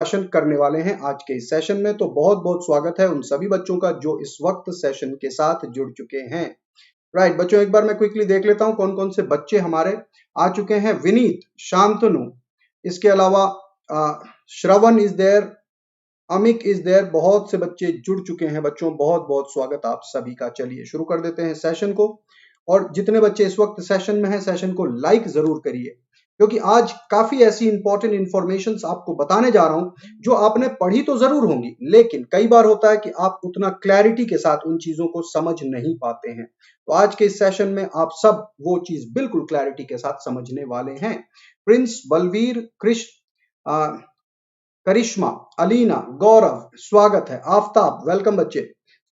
Session करने वाले हैं आज के इस सेशन में। तो बहुत बहुत स्वागत है उन सभी बच्चों का जो इस वक्त सेशन के साथ जुड़ चुके हैं। राइट बच्चों, एक बार मैं क्विकली देख लेता हूं कौन कौन से बच्चे हमारे आ चुके हैं। विनीत, शांतनु, इसके अलावा श्रवण is there, Amik is there. बहुत से बच्चे जुड़ चुके हैं बच्चों, बहुत बहुत स्वागत आप सभी का। चलिए शुरू कर देते हैं सेशन को। और जितने बच्चे इस वक्त सेशन में हैं, सेशन को लाइक जरूर करिए, क्योंकि आज काफी ऐसी इंपॉर्टेंट इंफॉर्मेशन आपको बताने जा रहा हूं जो आपने पढ़ी तो जरूर होंगी, लेकिन कई बार होता है कि आप उतना क्लैरिटी के साथ उन चीजों को समझ नहीं पाते हैं। तो आज के इस सेशन में आप सब वो चीज बिल्कुल क्लैरिटी के साथ समझने वाले हैं। प्रिंस, बलवीर, कृष्ण, करिश्मा, अलीना, गौरव, स्वागत है। आफ्ताब, वेलकम बच्चे।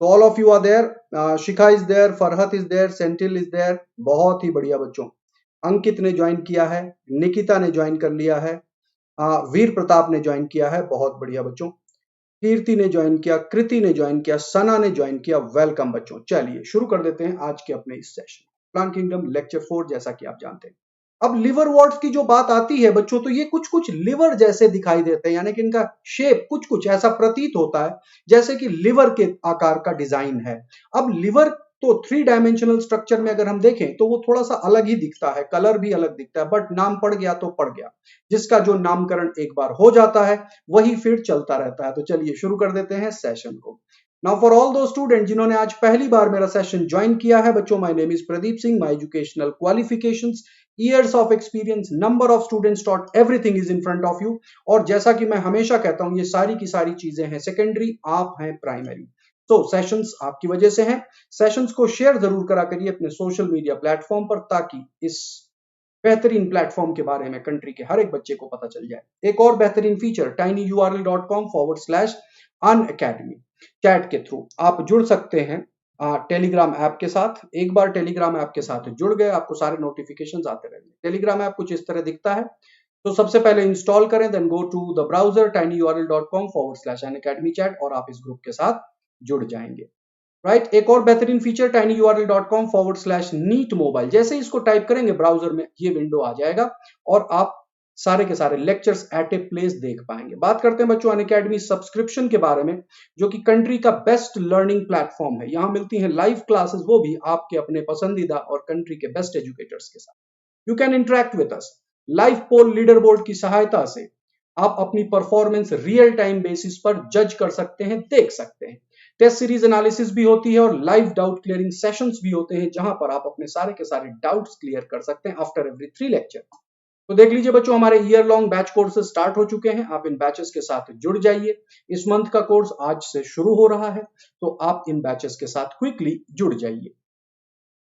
तो all of you are there. Shikha is there, Farhat is there, Senthil is there. बहुत ही बढ़िया बच्चों। अंकित ने ज्वाइन किया है, निकिता ने ज्वाइन कर लिया है, वीर प्रताप ने ज्वाइन किया है, बहुत बढ़िया बच्चों। कीर्ति ने ज्वाइन किया, कृति ने ज्वाइन किया, सना ने ज्वाइन किया, वेलकम बच्चों। चलिए शुरू कर देते हैं आज के अपने इस सेशन। प्लांट किंगडम लेक्चर 4, जैसा कि आप जानते हैं। अब लिवर वॉर्ट्स की जो बात आती है बच्चों, तो ये कुछ कुछ लिवर जैसे दिखाई देते हैं, यानी कि इनका शेप कुछ कुछ ऐसा प्रतीत होता है जैसे कि लिवर के आकार का डिजाइन है। अब लिवर तो 3 डायमेंशनल स्ट्रक्चर में अगर हम देखें तो वो थोड़ा सा अलग ही दिखता है, कलर भी अलग दिखता है, बट नाम पड़ गया तो पड़ गया। जिसका जो नामकरण एक बार हो जाता है वही फिर चलता रहता है। तो चलिए शुरू कर देते हैं सेशन को। नाउ फॉर ऑल दो स्टूडेंट जिन्होंने आज पहली बार मेरा सेशन ज्वाइन किया है बच्चों, my name is Pradeep Singh, my educational qualifications, years of experience, number of students taught, everything is in front of you। और जैसा कि मैं हमेशा कहता हूं, ये सारी की सारी चीजें हैं सेकेंडरी, आप हैं प्राइमरी। तो सेशंस आपकी वजह से हैं। सेशंस को शेयर जरूर करा करिए अपने सोशल मीडिया प्लेटफॉर्म पर, ताकि इस बेहतरीन प्लेटफॉर्म के बारे में कंट्री के हर एक बच्चे को पता चल जाए। एक और बेहतरीन फीचर tinyurl.com/unacademy चैट के थ्रू आप जुड़ सकते हैं टेलीग्राम ऐप के साथ। एक बार टेलीग्राम ऐप के साथ जुड़ गए, आपको सारे नोटिफिकेशंस आते रहेंगे। टेलीग्राम ऐप कुछ इस तरह दिखता है, तो सबसे पहले इंस्टॉल करें, then go to the browser tinyurl.com/unacademy chat और आप इस ग्रुप के साथ जुड़ जाएंगे। राइट, एक और बेहतरीन फीचर tinyurl.com/neat mobile, जैसे ही इसको टाइप करेंगे ब्राउजर में ये विंडो आ जाएगा और आप सारे के सारे लेक्चर्स एट ए प्लेस देख पाएंगे। बात करते हैं बच्चों अनअकैडमी सब्सक्रिप्शन के बारे में, जो कि कंट्री का बेस्ट लर्निंग प्लेटफॉर्म है। यहां मिलती हैं लाइव क्लासेस, वो भी आपके अपने पसंदीदा और कंट्री के बेस्ट एजुकेटर्स के साथ। You can interact with us. Live poll leader board की सहायता से आप अपनी परफॉर्मेंस रियल टाइम बेसिस पर जज कर सकते हैं, देख सकते हैं। टेस्ट सीरीज एनालिसिस भी होती है और लाइव डाउट क्लियरिंग सेशंस भी होते हैं, जहां पर आप अपने सारे के सारे डाउट्स क्लियर कर सकते हैं आफ्टर एवरी 3 लेक्चर। तो देख लीजिए बच्चों, हमारे year long batch courses start हो चुके हैं। आप इन बैचेस के साथ जुड़ जाइए। इस मंथ का कोर्स आज से शुरू हो रहा है, तो आप इन बैचेस के साथ क्विकली जुड़ जाइए।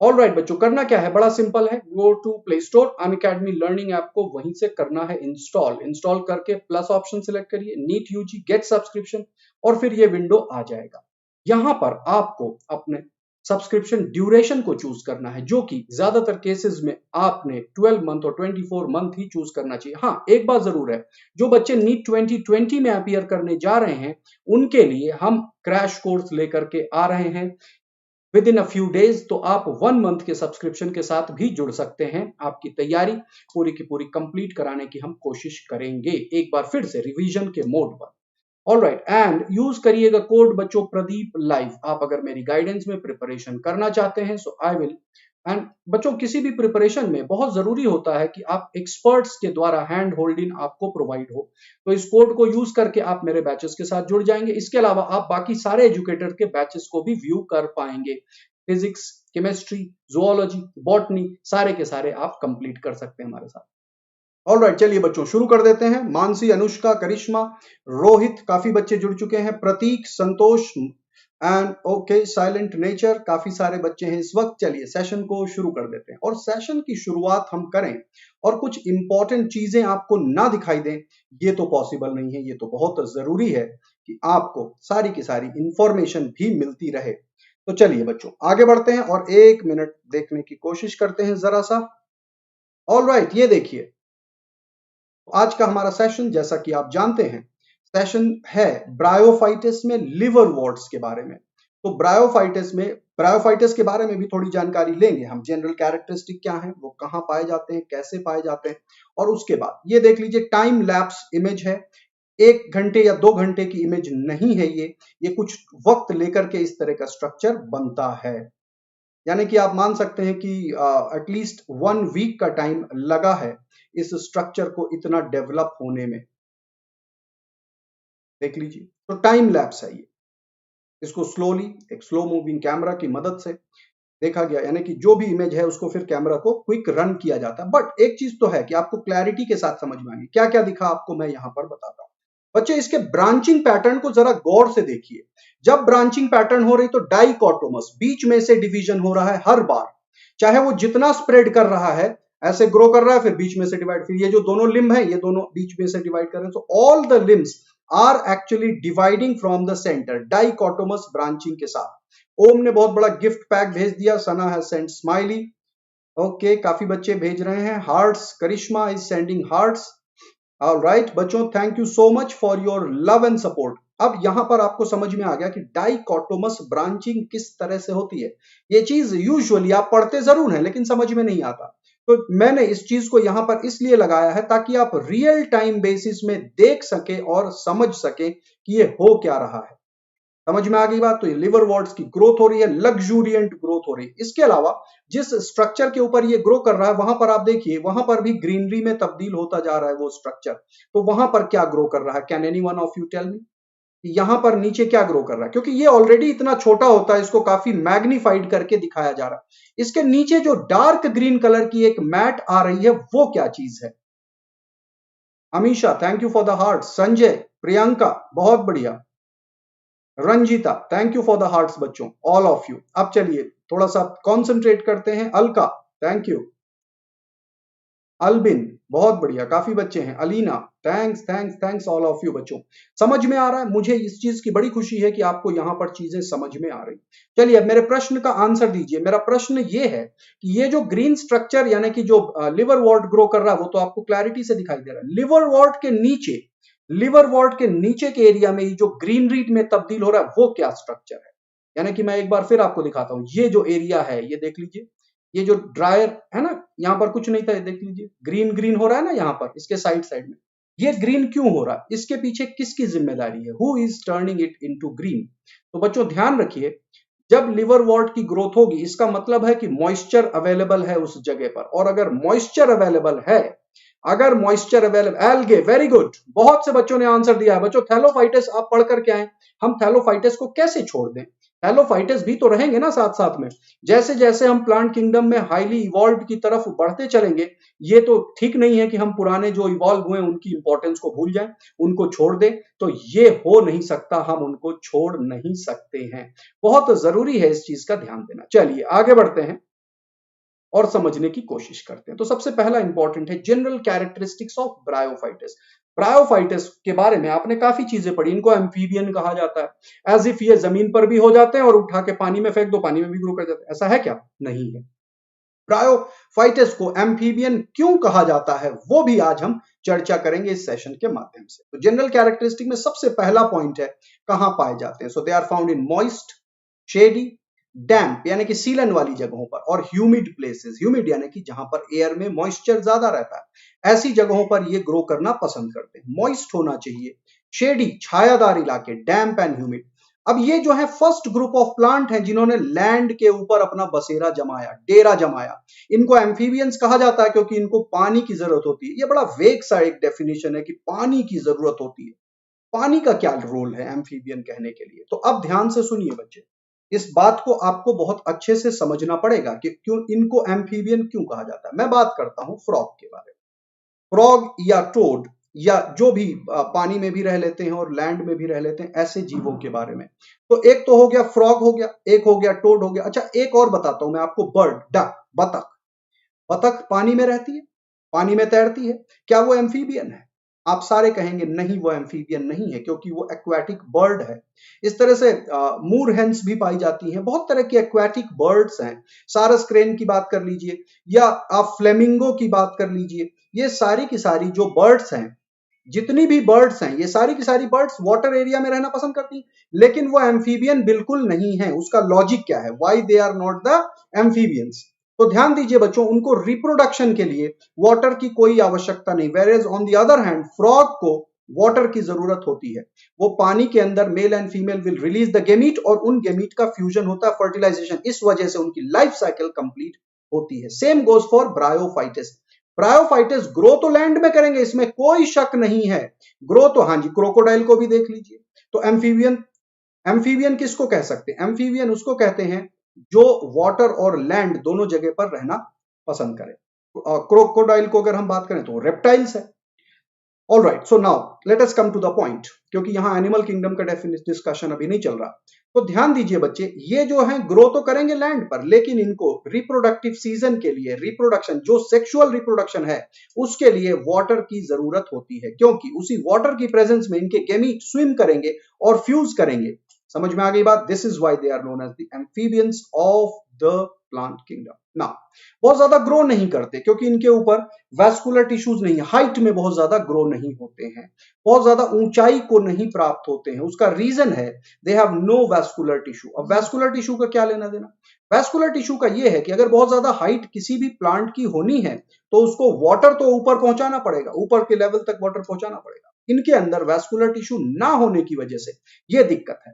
ऑल राइट बच्चों, करना क्या है, बड़ा सिंपल है। Go to Play Store, Unacademy learning app को वहीं से करना है इंस्टॉल। इंस्टॉल करके प्लस ऑप्शन सिलेक्ट करिए, नीट यूजी गेट सब्सक्रिप्शन, और फिर ये विंडो आ जाएगा। यहां पर आपको अपने सब्सक्रिप्शन ड्यूरेशन को चूज करना है, जो कि ज्यादातर केसेस में आपने 12 मंथ और 24 मंथ ही चूज करना चाहिए। हाँ, एक बात जरूर है, जो बच्चे नीट 2020 में अपीयर करने जा रहे हैं उनके लिए हम क्रैश कोर्स लेकर के आ रहे हैं with in a few days. तो आप 1 मंथ के सब्सक्रिप्शन के साथ भी जुड़ सकते हैं। आपकी तैयारी पूरी की पूरी कंप्लीट कराने की हम कोशिश करेंगे, एक बार फिर से रिवीजन के मोड पर। ऑल राइट, एंड यूज करिएगा कोड बच्चों प्रदीप लाइव। आप अगर मेरी गाइडेंस में प्रिपरेशन करना चाहते हैं, सो आई विल। एंड बच्चों, किसी भी प्रिपरेशन में बहुत जरूरी होता है कि आप एक्सपर्ट्स के द्वारा हैंड होल्डिंग आपको प्रोवाइड हो। तो इस कोड को यूज करके आप मेरे बैचेस के साथ जुड़ जाएंगे। इसके अलावा आप बाकी सारे एजुकेटर के बैचेस को भी व्यू कर पाएंगे। फिजिक्स, केमिस्ट्री, जुओलॉजी, बॉटनी, सारे के सारे आप कंप्लीट कर सकते हैं हमारे साथ। ऑल राइट, चलिए बच्चों शुरू कर देते हैं। मानसी, अनुष्का, करिश्मा, रोहित, काफी बच्चे जुड़ चुके हैं। प्रतीक, संतोष एंड ओके, साइलेंट नेचर, काफी सारे बच्चे हैं इस वक्त। चलिए सेशन को शुरू कर देते हैं। और सेशन की शुरुआत हम करें और कुछ इंपॉर्टेंट चीजें आपको ना दिखाई दें, ये तो पॉसिबल नहीं है। ये तो बहुत जरूरी है कि आपको सारी की सारी इंफॉर्मेशन भी मिलती रहे। तो चलिए बच्चों आगे बढ़ते हैं और 1 मिनट देखने की कोशिश करते हैं जरा सा। ऑल राइट, ये देखिए आज का हमारा सेशन, जैसा कि आप जानते हैं, सेशन है ब्रायोफाइटिस में लिवर वॉर्ट्स के बारे में। तो ब्रायोफाइटिस के बारे में भी थोड़ी जानकारी लेंगे हम। जनरल कैरेक्टरिस्टिक क्या है, वो कहां पाए जाते हैं, कैसे पाए जाते हैं, और उसके बाद ये देख लीजिए टाइम लैप्स इमेज है। 1 घंटे या 2 घंटे की इमेज नहीं है ये कुछ वक्त लेकर के इस तरह का स्ट्रक्चर बनता है। यानी कि आप मान सकते हैं कि एटलीस्ट 1 वीक का टाइम लगा है इस स्ट्रक्चर को इतना डेवलप होने में। देख लीजिए, तो टाइम लैप्स है ये। इसको स्लोली एक स्लो मूविंग कैमरा की मदद से देखा गया, यानी कि जो भी इमेज है उसको फिर कैमरा को क्विक रन किया जाता है। बट एक चीज तो है कि आपको क्लैरिटी के साथ समझ में आएगी। क्या क्या दिखा आपको मैं यहां पर बताता हूं। बच्चे इसके ब्रांचिंग पैटर्न को जरा गौर से देखिए। जब ब्रांचिंग पैटर्न हो रही तो डाइकोटोमस बीच में से डिवीजन हो रहा है हर बार, चाहे वो जितना स्प्रेड कर रहा है, ऐसे ग्रो कर रहा है फिर बीच में से डिवाइड, फिर ये जो दोनों लिम्ब है ये दोनों बीच में से डिवाइड कर रहे हैं। So all the limbs are actually dividing from the centre dichotomous branching के साथ। ओम ने बहुत बड़ा गिफ्ट पैक भेज दिया। Sana has send smiley. Okay, काफी बच्चे भेज रहे हैं hearts. Karishma is sending hearts. Alright बच्चों, thank you so much for your love and support. अब यहां पर आपको समझ में आ गया कि डाइकोटोमस ब्रांचिंग किस तरह से होती है। ये चीज यूजुअली आप पढ़ते जरूर हैं लेकिन समझ में नहीं आता, तो मैंने इस चीज को यहां पर इसलिए लगाया है ताकि आप रियल टाइम बेसिस में देख सके और समझ सके कि ये हो क्या रहा है। समझ में आ गई बात। तो ये लिवर वॉर्ड्स की ग्रोथ हो रही है, लग्जूरियंट ग्रोथ हो रही है। इसके अलावा जिस स्ट्रक्चर के ऊपर ये ग्रो कर रहा है वहां पर आप देखिए, वहां पर भी ग्रीनरी में तब्दील होता जा रहा है वो स्ट्रक्चर। तो वहां पर क्या ग्रो कर रहा है, can any one of you tell me? यहां पर नीचे क्या ग्रो कर रहा है? क्योंकि ये ऑलरेडी इतना छोटा होता है, इसको काफी मैग्नीफाइड करके दिखाया जा रहा है। इसके नीचे जो डार्क ग्रीन कलर की एक मैट आ रही है वो क्या चीज है? Amisha thank you for the heart. Sanjay, Priyanka बहुत बढ़िया। Ranjita thank you for the hearts बच्चों, ऑल ऑफ यू। अब चलिए थोड़ा सा कॉन्सेंट्रेट करते हैं। Alka thank you. अल्बिन बहुत बढ़िया, काफी बच्चे हैं। Alina thanks thanks thanks all of you बच्चों। समझ में आ रहा है, मुझे इस चीज की बड़ी खुशी है कि आपको यहां पर चीजें समझ में आ रही। चलिए अब मेरे प्रश्न का आंसर दीजिए। मेरा प्रश्न ये है कि ये जो ग्रीन स्ट्रक्चर यानी कि जो लिवर वॉर्ट ग्रो कर रहा है वो तो आपको क्लैरिटी से दिखाई दे रहा है। लिवर वॉर्ट के नीचे के एरिया में जो ग्रीनरी में तब्दील हो रहा है वो क्या स्ट्रक्चर है? यानी कि मैं एक बार फिर आपको दिखाता हूं। ये जो एरिया है ये देख लीजिए, ये जो ड्रायर है ना, यहां पर कुछ नहीं था, ये देख लीजिए ग्रीन ग्रीन हो रहा है ना यहां पर इसके साइड साइड में। ये ग्रीन क्यों हो रहा है? इसके पीछे किसकी जिम्मेदारी है? Who is turning it into green? तो बच्चों ध्यान रखिए, जब लिवर वॉर्ट की ग्रोथ होगी इसका मतलब है कि मॉइस्चर अवेलेबल है उस जगह पर। और अगर मॉइस्चर अवेलेबल है, अगर moisture available, algae, very good, बहुत से बच्चों ने आंसर दिया है। बच्चों थैलोफाइटस आप पढ़ करके आए, हम थैलोफाइटस को कैसे छोड़ दें? थैलोफाइटस भी तो रहेंगे ना साथ साथ में। जैसे जैसे हम प्लांट किंगडम में हाईली इवॉल्व की तरफ बढ़ते चलेंगे, ये तो ठीक नहीं है कि हम पुराने जो इवॉल्व हुए उनकी इंपॉर्टेंस को भूल जाएं, उनको छोड़ दें। तो ये हो नहीं सकता, हम उनको छोड़ नहीं सकते हैं। बहुत जरूरी है इस चीज का ध्यान देना। चलिए आगे बढ़ते हैं और समझने की कोशिश करते हैं। तो सबसे पहला इंपॉर्टेंट है general characteristics of bryophytes. Bryophytes के बारे में आपने काफी चीजें पढ़ी। इनको एम्फीबियन कहा जाता है, एज इफ ये जमीन पर भी हो जाते हैं और उठा के पानी में फेंक दो, पानी में भी ग्रो कर जाते हैं। ऐसा है क्या? नहीं है। ब्रायोफाइटस को एम्फीबियन क्यों कहा जाता है वो भी आज हम चर्चा करेंगे इस सेशन के माध्यम से। तो जनरल कैरेक्टरिस्टिक में सबसे पहला पॉइंट है कहां पाए जाते हैं। So they are found in moist, shady, damp यानी कि सीलन वाली जगहों पर, और ह्यूमिड प्लेसेस। ह्यूमिड यानी कि जहां पर एयर में मॉइस्चर ज्यादा रहता है, ऐसी जगहों पर ये ग्रो करना पसंद करते हैं। मॉइस्ट होना चाहिए, शेडी छायादार इलाके, डैम्प एंड ह्यूमिड। अब ये जो है फर्स्ट ग्रुप ऑफ प्लांट हैं जिन्होंने लैंड के ऊपर अपना बसेरा जमाया, डेरा जमाया। इनको एम्फीबियंस कहा जाता है क्योंकि इनको पानी की जरूरत होती है। ये बड़ा वेग सा एक डेफिनेशन है कि पानी की जरूरत होती है। पानी का क्या रोल है एम्फीबियन कहने के लिए? तो अब ध्यान से सुनिए बच्चे, इस बात को आपको बहुत अच्छे से समझना पड़ेगा कि क्यों इनको एम्फीबियन क्यों कहा जाता है। मैं बात करता हूं फ्रॉग के बारे में। फ्रॉग या टोड या जो भी पानी में भी रह लेते हैं और लैंड में भी रह लेते हैं, ऐसे जीवों के बारे में। तो एक तो हो गया फ्रॉग, हो गया, एक हो गया टोड हो गया। अच्छा एक और बताता हूं मैं आपको, बर्ड, डक, बतख। बतख पानी में रहती है, पानी में तैरती है, क्या वो एम्फीबियन है? आप सारे कहेंगे नहीं, वो एम्फीबियन नहीं है क्योंकि वो एक्वाटिक बर्ड है। इस तरह से मूर हेंस भी पाई जाती हैं, बहुत तरह की एक्वाटिक बर्ड्स हैं। सारस क्रेन की बात कर लीजिए या आप फ्लेमिंगो की बात कर लीजिए। ये सारी की सारी जो बर्ड्स हैं, जितनी भी बर्ड्स हैं, ये सारी की सारी बर्ड्स वाटर एरिया में रहना पसंद करती हैं, लेकिन वो एम्फीबियन बिल्कुल नहीं है। उसका लॉजिक क्या है, why they are not the amphibians? तो ध्यान दीजिए बच्चों, उनको रिप्रोडक्शन के लिए वाटर की कोई आवश्यकता नहीं। Whereas on the other hand frog को वाटर की जरूरत होती है। वो पानी के अंदर male and female will release the gamete और उन गेमीट का फ्यूजन होता है, फर्टिलाइजेशन, इस वजह से उनकी लाइफ साइकिल कंप्लीट होती है। Same goes for bryophytes. Bryophytes grow तो लैंड में करेंगे, इसमें कोई शक नहीं है। ग्रो तो हाँ जी, क्रोकोडाइल को भी देख लीजिए। तो एम्फीबियन, एम्फीबियन किसको कह सकते हैं? एम्फीबियन उसको कहते हैं जो वाटर और लैंड दोनों जगह पर रहना पसंद करे। क्रोकोडाइल को अगर हम बात करें तो रेप्टाइल्स है। All right, so now let us come to the point, क्योंकि यहां एनिमल किंगडम का डिस्कशन अभी नहीं चल रहा। तो ध्यान दीजिए बच्चे, ये जो है ग्रो तो करेंगे लैंड पर, लेकिन इनको रिप्रोडक्टिव सीजन के लिए, रिप्रोडक्शन जो सेक्सुअल रिप्रोडक्शन है उसके लिए वाटर की जरूरत होती है, क्योंकि उसी वाटर की प्रेजेंस में इनके गेमीट स्विम करेंगे और फ्यूज करेंगे। समझ में आ गई बात? This is why they are known as the amphibians of the plant kingdom. ना बहुत ज्यादा ग्रो नहीं करते क्योंकि इनके ऊपर वैस्कुलर टिश्यूज नहीं है, हाइट में बहुत ज्यादा ग्रो नहीं होते हैं, बहुत ज्यादा ऊंचाई को नहीं प्राप्त होते हैं। उसका रीजन है they have no vascular tissue. अब वैस्कुलर टिश्यू का क्या लेना देना? वैस्कुलर टिश्यू का ये है कि अगर बहुत ज्यादा हाइट किसी भी प्लांट की होनी है तो उसको वाटर तो ऊपर पहुंचाना पड़ेगा, ऊपर के लेवल तक वाटर पहुंचाना पड़ेगा। इनके अंदर वैस्कुलर टिश्यू ना होने की वजह से ये दिक्कत है।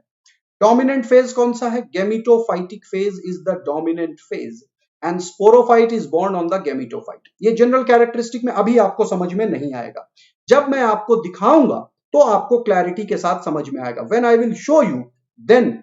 डोमिनेंट फेज कौन सा है? Gametophytic phase is the dominant phase and sporophyte is borne on the gametophyte. ये जनरल कैरेक्टरिस्टिक में अभी आपको समझ में नहीं आएगा, जब मैं आपको दिखाऊंगा तो आपको क्लैरिटी के साथ समझ में आएगा। When I will show you then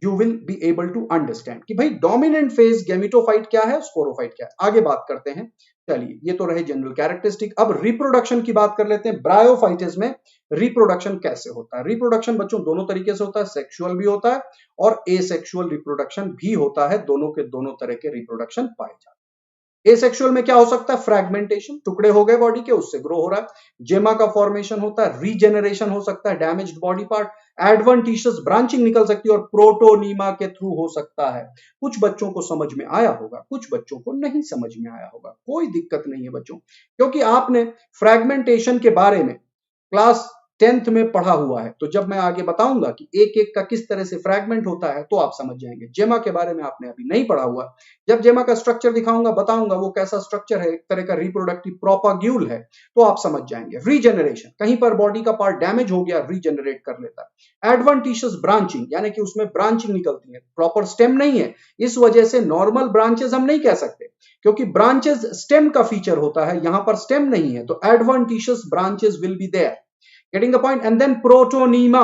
you will be able to understand कि भाई डोमिनेंट फेज गेमिटोफाइट क्या है, स्पोरोफाइट क्या है। आगे बात करते हैं। चलिए, ये तो रहे जनरल कैरेक्टरिस्टिक। अब रिप्रोडक्शन की बात कर लेते हैं। ब्रायोफाइटिस में रिप्रोडक्शन कैसे होता है? रिप्रोडक्शन बच्चों दोनों तरीके से होता है, सेक्सुअल भी होता है और एसेक्सुअल रिप्रोडक्शन भी होता है। दोनों के दोनों तरह के रिप्रोडक्शन पाए जाते हैं। एसेक्सुअल में क्या हो सकता है? फ्रैगमेंटेशन, टुकड़े हो गए बॉडी के, उससे ग्रो हो रहा है। जेमा का फॉर्मेशन होता है, रीजेनरेशन हो सकता है, damaged body part, adventitious branching निकल सकती है और प्रोटोनीमा के थ्रू हो सकता है। कुछ बच्चों को समझ में आया होगा, कुछ बच्चों को नहीं समझ में आया होगा, कोई दिक्कत नहीं है बच्चों, क्योंकि आपने फ्रैगमेंटेशन के बारे में क्लास 10th में पढ़ा हुआ है। तो जब मैं आगे बताऊंगा कि एक एक का किस तरह से फ्रैगमेंट होता है तो आप समझ जाएंगे। जेमा के बारे में आपने अभी नहीं पढ़ा हुआ, जब जेमा का स्ट्रक्चर दिखाऊंगा, बताऊंगा वो कैसा स्ट्रक्चर है, एक तरह का रिप्रोडक्टिव प्रोपाग्यूल है, तो आप समझ जाएंगे। रीजेनरेशन, कहीं पर बॉडी का पार्ट डैमेज हो गया, रीजेनरेट कर लेता है। एडवेंटिशियस ब्रांचिंग, यानी कि उसमें ब्रांचिंग निकलती है, प्रॉपर स्टेम नहीं है, इस वजह से नॉर्मल ब्रांचेस हम नहीं कह सकते, क्योंकि ब्रांचेस स्टेम का फीचर होता है, यहां पर स्टेम नहीं है, तो adventitious branches will be there. Getting the point? And then protonema.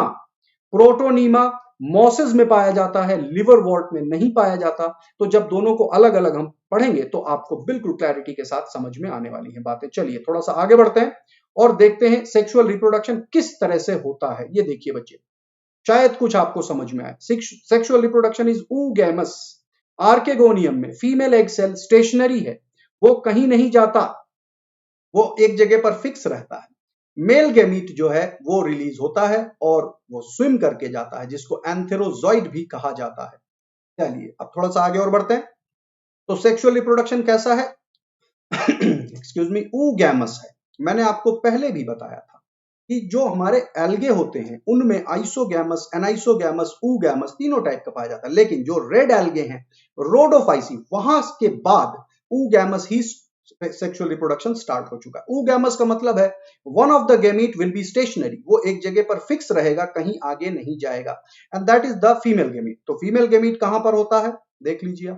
Protonema mosses में पाया जाता है, लिवरवॉर्ट में नहीं पाया जाता। तो जब दोनों को अलग अलग हम पढ़ेंगे तो आपको बिल्कुल क्लैरिटी के साथ समझ में आने वाली है बातें। चलिए थोड़ा सा आगे बढ़ते हैं और देखते हैं सेक्सुअल रिप्रोडक्शन किस तरह से होता है। ये देखिए बच्चे, शायद कुछ आपको समझ में आए। Sexual reproduction is oogamous। Archegonium में फीमेल एग सेल स्टेशनरी है, वो कहीं नहीं जाता, वो एक जगह पर फिक्स रहता है। मेल गेमीट जो है वो रिलीज होता है और वो स्विम करके जाता है, जिसको एंथेरोजॉइड भी कहा जाता है। चलिए अब थोड़ा सा आगे और बढ़ते हैं। तो सेक्सुअल रिप्रोडक्शन कैसा है? एक्सक्यूज मी, oogamous है। मैंने आपको पहले भी बताया था कि जो हमारे एल्गे होते हैं उनमें आइसोगैमस, एनाइसोगैमस, oogamous तीनों टाइप का पाया जाता है, लेकिन जो रेड एल्गे हैं, रोडोफाइसी, वहां के बाद oogamous ही सेक्सुअल रिप्रोडक्शन स्टार्ट हो चुका है। oogamous का मतलब है one of the gamete will be stationary, वो एक जगह पर फिक्स रहेगा, कहीं आगे नहीं जाएगा, and that is the female gamete. तो फीमेल गेमीट कहां पर होता है? देख लीजिए,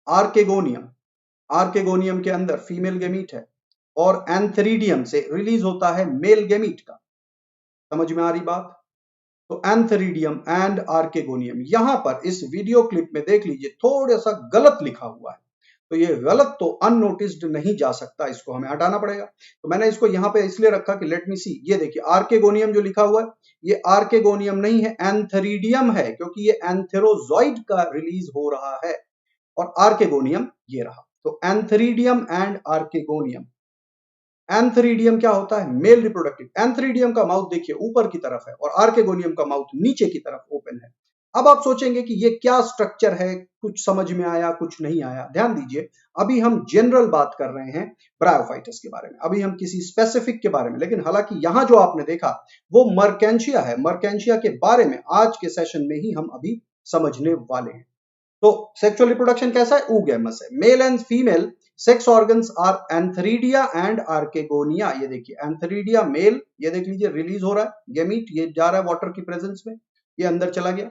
आर्केगोनियम, आर्केगोनियम के अंदर फीमेल गेमीट है और एंथेरिडियम से रिलीज होता है मेल गेमीट का। समझ में आ रही बात? तो एंथेरिडियम एंड आर्केगोनियम, यहां पर इस वीडियो क्लिप में देख लीजिए थोड़ा सा गलत लिखा हुआ है, तो ये गलत तो अननोटिस्ड नहीं जा सकता, इसको हमें हटाना पड़ेगा। तो मैंने इसको यहां पे इसलिए रखा कि लेट मी सी। ये देखिए आर्केगोनियम जो लिखा हुआ है, ये आर्केगोनियम नहीं है, एंथेरिडियम है, क्योंकि ये एंथेरोजॉइड का रिलीज हो रहा है और आर्केगोनियम ये रहा। तो एंथेरिडियम एंड आर्केगोनियम। एंथेरिडियम क्या होता है? Male reproductive. एंथेरिडियम का माउथ देखिए ऊपर की तरफ है और आर्केगोनियम का माउथ नीचे की तरफ ओपन है। अब आप सोचेंगे कि ये क्या स्ट्रक्चर है, कुछ समझ में आया, कुछ नहीं आया। ध्यान दीजिए, अभी हम जनरल बात कर रहे हैं ब्रायोफाइटस के बारे में, अभी हम किसी स्पेसिफिक के बारे में, लेकिन हालांकि यहां जो आपने देखा वो मर्केंशिया है। मर्केंशिया के बारे में आज के सेशन में ही हम अभी समझने वाले हैं। तो सेक्सुअल रिप्रोडक्शन कैसा है? oogamous है। Male and female sex organs are antheridia and archegonia. ये देखिए एंथरीडिया मेल, ये देख लीजिए रिलीज हो रहा है गैमीट, ये जा रहा है वाटर की प्रेजेंस में, ये अंदर चला गया,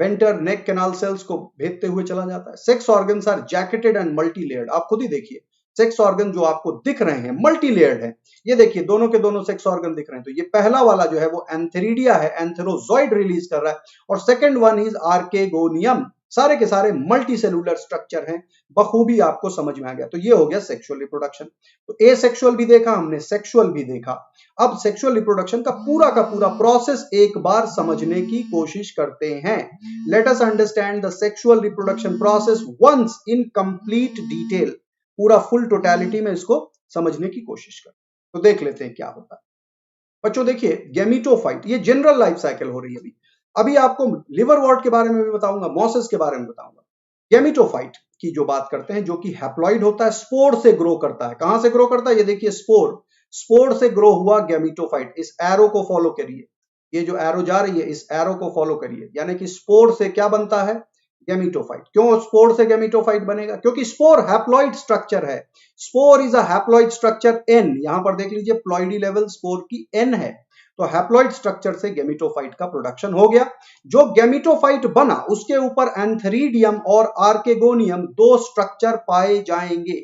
वेंटर नेक कैनाल सेल्स को भेजते हुए चला जाता है। Sex organs are jacketed and multi layered. आप खुद ही देखिए सेक्स ऑर्गन जो आपको दिख रहे हैं मल्टी लेयर्ड है, ये देखिए दोनों के दोनों सेक्स ऑर्गन दिख रहे हैं। तो ये पहला वाला जो है वो एंथेरिडिया है, एंथेरोजॉइड रिलीज कर रहा है, और सेकंड वन इज आर्केगोनियम। सारे के सारे मल्टी सेलुलर स्ट्रक्चर हैं, बखूबी आपको समझ में आ गया। तो ये हो गया सेक्सुअल रिप्रोडक्शन। तो ए सेक्सुअल भी देखा हमने, सेक्सुअल भी देखा। अब सेक्सुअल रिप्रोडक्शन का पूरा प्रोसेस एक बार समझने की कोशिश करते हैं। Let us understand the sexual reproduction process once in complete detail. पूरा फुल टोटलिटी में इसको समझने की कोशिश कर। तो देख लेते हैं क्या होता है। बच्चों देखिए गैमीटोफाइट, ये जनरल लाइफ साइकिल हो रही है। अभी आपको लिवरवॉर्ट के बारे में भी बताऊंगा, मॉसेस के बारे में बताऊंगा। गैमीटोफाइट की जो बात करते हैं, जो कि हैप्लॉइड होता है, स्पोर से ग्रो करता है। कहां से ग्रो करता है? ये देखिए स्पोर, स्पोर से ग्रो हुआ गैमीटोफाइट। इस एरो को फॉलो करिए, ये जो एरो जा रही है इस एरो को फॉलो करिए, यानी कि स्पोर से क्या बनता है? गैमीटोफाइट। क्यों स्पोर से गैमीटोफाइट बनेगा? क्योंकि स्पोर हैप्लॉइड स्ट्रक्चर है। Spore is a haploid structure n, यहां पर देख लीजिए प्लॉइडी लेवल स्पोर की एन है। तो हैप्लॉइड स्ट्रक्चर से गैमीटोफाइट का प्रोडक्शन हो गया। जो गैमीटोफाइट बना उसके ऊपर एंथरीडियम और आर्केगोनियम दो स्ट्रक्चर पाए जाएंगे।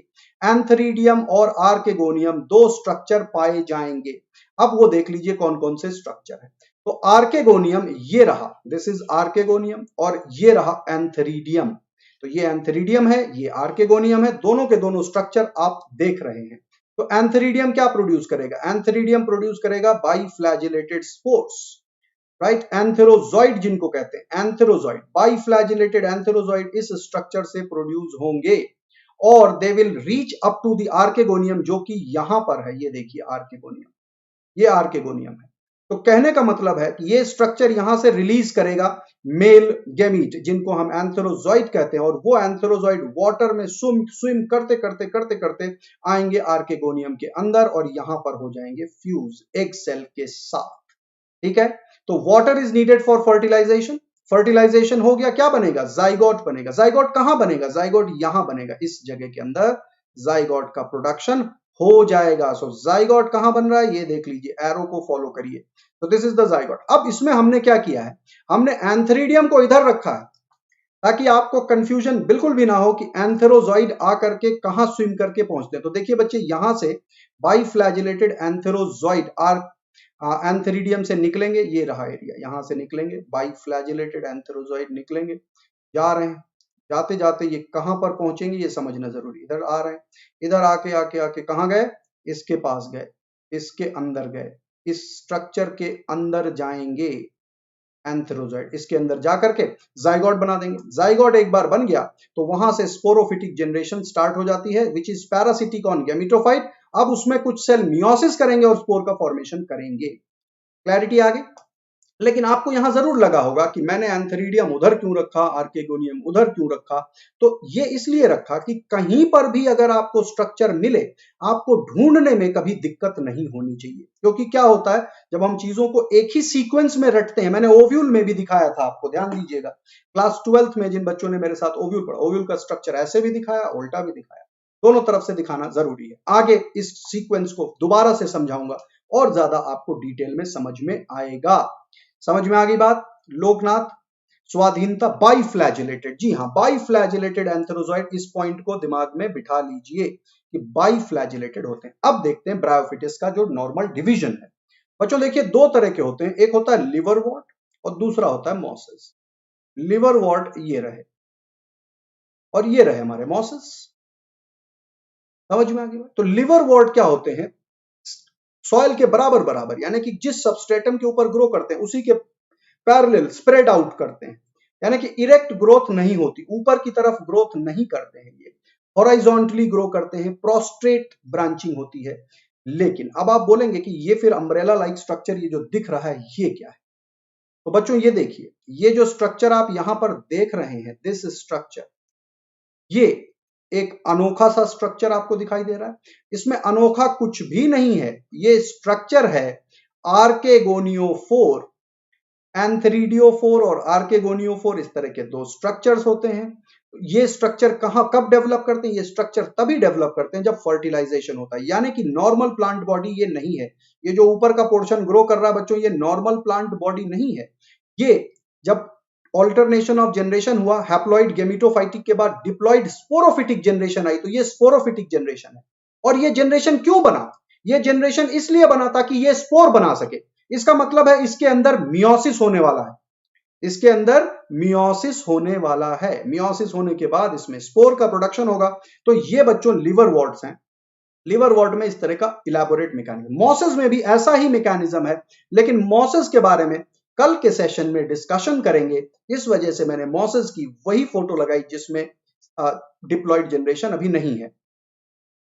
एंथरीडियम और आर्केगोनियम दो स्ट्रक्चर पाए जाएंगे। अब वो देख लीजिए कौन कौन से स्ट्रक्चर है। तो आर्केगोनियम ये रहा, दिस इज आर्केगोनियम, और ये रहा एंथरीडियम। तो ये एंथरीडियम है, ये आर्केगोनियम है, दोनों के दोनों स्ट्रक्चर आप देख रहे हैं। तो एंथरीडियम क्या प्रोड्यूस करेगा? एंथरीडियम प्रोड्यूस करेगा बाइफ्लैजिलेटेड स्पोर्स, राइट? एंथेरोजॉइड जिनको कहते हैं, एंथेरोजॉइड, बाइफ्लैजिलेटेड एंथेरोजॉइड इस स्ट्रक्चर से प्रोड्यूस होंगे, और they will reach up to the archegonium, जो कि यहां पर है। ये देखिए आर्केगोनियम, ये आर्केगोनियम है। तो कहने का मतलब है कि ये स्ट्रक्चर यहां से रिलीज करेगा मेल गैमीट, जिनको हम एंथेरोजॉइड कहते हैं, और वो एंथेरोजॉइड वाटर में स्विम करते करते करते करते आएंगे आर्केगोनियम के अंदर, और यहां पर हो जाएंगे फ्यूज एग सेल के साथ। ठीक है? तो water is needed for fertilisation, fertilisation हो गया, क्या बनेगा? जाइगोट बनेगा। जाइगोट कहां बनेगा? जाइगोट यहां बनेगा, इस जगह के अंदर जाइगोट का प्रोडक्शन हो जाएगा। सो जाइगोट कहां बन रहा है? ये देख लीजिए, एरो को फॉलो करिए। तो दिस इज द जाइगोट। अब इसमें हमने क्या किया है? हमने एंथरीडियम को इधर रखा है ताकि आपको कंफ्यूजन बिल्कुल भी ना हो कि एंथेरोजॉइड आकर के कहां स्विम करके पहुंचते हैं। तो देखिए बच्चे, यहां से बाइफ्लैजिलेटेड एंथेरोजॉइड आर एंथरीडियम से निकलेंगे, ये रहा एरिया, यहां से निकलेंगे बाइफ्लैजिलेटेड एंथेरोजॉइड, निकलेंगे, जा रहे हैं, जाते जाते ये कहां पर पहुंचेंगे ये समझना जरूरी। इधर आ रहे हैं, इधर आके आके आके कहां गए? इसके पास गए, इसके अंदर गए, इस स्ट्रक्चर के अंदर जाएंगे एंथेरोजॉइड, इसके अंदर जाकर के जाइगोट बना देंगे। जाइगोट एक बार बन गया तो वहां से स्पोरोफिटिक जनरेशन स्टार्ट हो जाती है, which is parasitic on gametophyte. अब उसमें कुछ सेल मियोसिस करेंगे और स्पोर का फॉर्मेशन करेंगे। क्लैरिटी आ गई? लेकिन आपको यहां जरूर लगा होगा कि मैंने एंथरीडियम उधर क्यों रखा, आर्केगोनियम उधर क्यों रखा। तो ये इसलिए रखा कि कहीं पर भी अगर आपको स्ट्रक्चर मिले, आपको ढूंढने में कभी दिक्कत नहीं होनी चाहिए। क्योंकि क्या होता है, जब हम चीजों को एक ही सीक्वेंस में रटते हैं, मैंने ओव्यूल में भी दिखाया था आपको, ध्यान दीजिएगा, क्लास 12th में जिन बच्चों ने मेरे साथ ओव्यूल पढ़ा, ओव्यूल का स्ट्रक्चर ऐसे भी दिखाया, उल्टा भी दिखाया, दोनों तरफ से दिखाना जरूरी है। आगे इस सीक्वेंस को दोबारा से समझाऊंगा और ज्यादा आपको डिटेल में समझ में आएगा। समझ में आ गई बात? लोकनाथ, स्वाधीनता, बाइफ्लैजिलेटेड, जी हाँ, बाइफ्लैजिलेटेड एंथेरोजॉइड, इस पॉइंट को दिमाग में बिठा लीजिए कि बाइफ्लैजिलेटेड होते हैं। अब देखते हैं ब्रायोफिटिस का जो नॉर्मल डिवीजन है। बच्चों देखिए, दो तरह के होते हैं, एक होता है लिवरवॉर्ट और दूसरा होता है मॉसेस। लिवरवॉर्ट ये रहे और ये रहे हमारे मॉसेस। समझ में आ गई बात? तो लिवरवॉर्ट क्या होते हैं? सॉइल के बराबर बराबर, यानी कि जिस सबस्ट्रेटम के ऊपर ग्रो करते हैं उसी के पैरेलल स्प्रेड आउट करते हैं, यानी कि इरेक्ट ग्रोथ नहीं होती, ऊपर की तरफ ग्रोथ नहीं करते हैं, ये हॉरिजॉन्टली ग्रो करते हैं, प्रोस्ट्रेट ब्रांचिंग होती है। लेकिन अब आप बोलेंगे कि ये फिर अम्ब्रेला लाइक स्ट्रक्चर ये जो दिख रहा है ये क्या है? तो बच्चों ये देखिए, ये जो स्ट्रक्चर आप यहां पर देख रहे हैं, दिस स्ट्रक्चर, ये एक अनोखा सा स्ट्रक्चर आपको दिखाई दे रहा है। इसमें अनोखा कुछ भी नहीं है, ये स्ट्रक्चर है आर्केगोनियोफोर। एंथरीडियोफोर और आर्केगोनियोफोर इस तरह के दो स्ट्रक्चर्स होते हैं। ये स्ट्रक्चर कहाँ कब डेवलप करते हैं? ये स्ट्रक्चर तभी डेवलप करते हैं जब फर्टिलाइजेशन होता है, यानी कि नॉर्मल प्लांट बॉडी ये नहीं है। ये जो ऊपर का पोर्शन ग्रो कर रहा है बच्चों, ये नॉर्मल प्लांट बॉडी नहीं है। ये जब ऑल्टरनेशन ऑफ जनरेशन हुआ, हैप्लॉइड गेमिटोफाइटिक के बाद डिप्लॉइड स्पोरोफिटिक जनरेशन आई, तो ये स्पोरोफिटिक जनरेशन है। और ये जनरेशन क्यों बना? ये जनरेशन इसलिए बना ताकि ये स्पोर बना सके। इसका मतलब है इसके अंदर मियोसिस होने वाला है, इसके अंदर मियोसिस होने वाला है। मियोसिस होने के बाद इसमें स्पोर का प्रोडक्शन होगा। तो ये बच्चों लिवर वॉर्ड्स हैं। लिवर वॉर्ड में इस तरह का इलेबोरेट मैकेनिज्म, मोसेस में भी ऐसा ही मैकेनिज्म है, लेकिन मोसेस के बारे में कल के सेशन में डिस्कशन करेंगे। इस वजह से मैंने मोसेस की वही फोटो लगाई जिसमें डिप्लॉइड जनरेशन अभी नहीं है।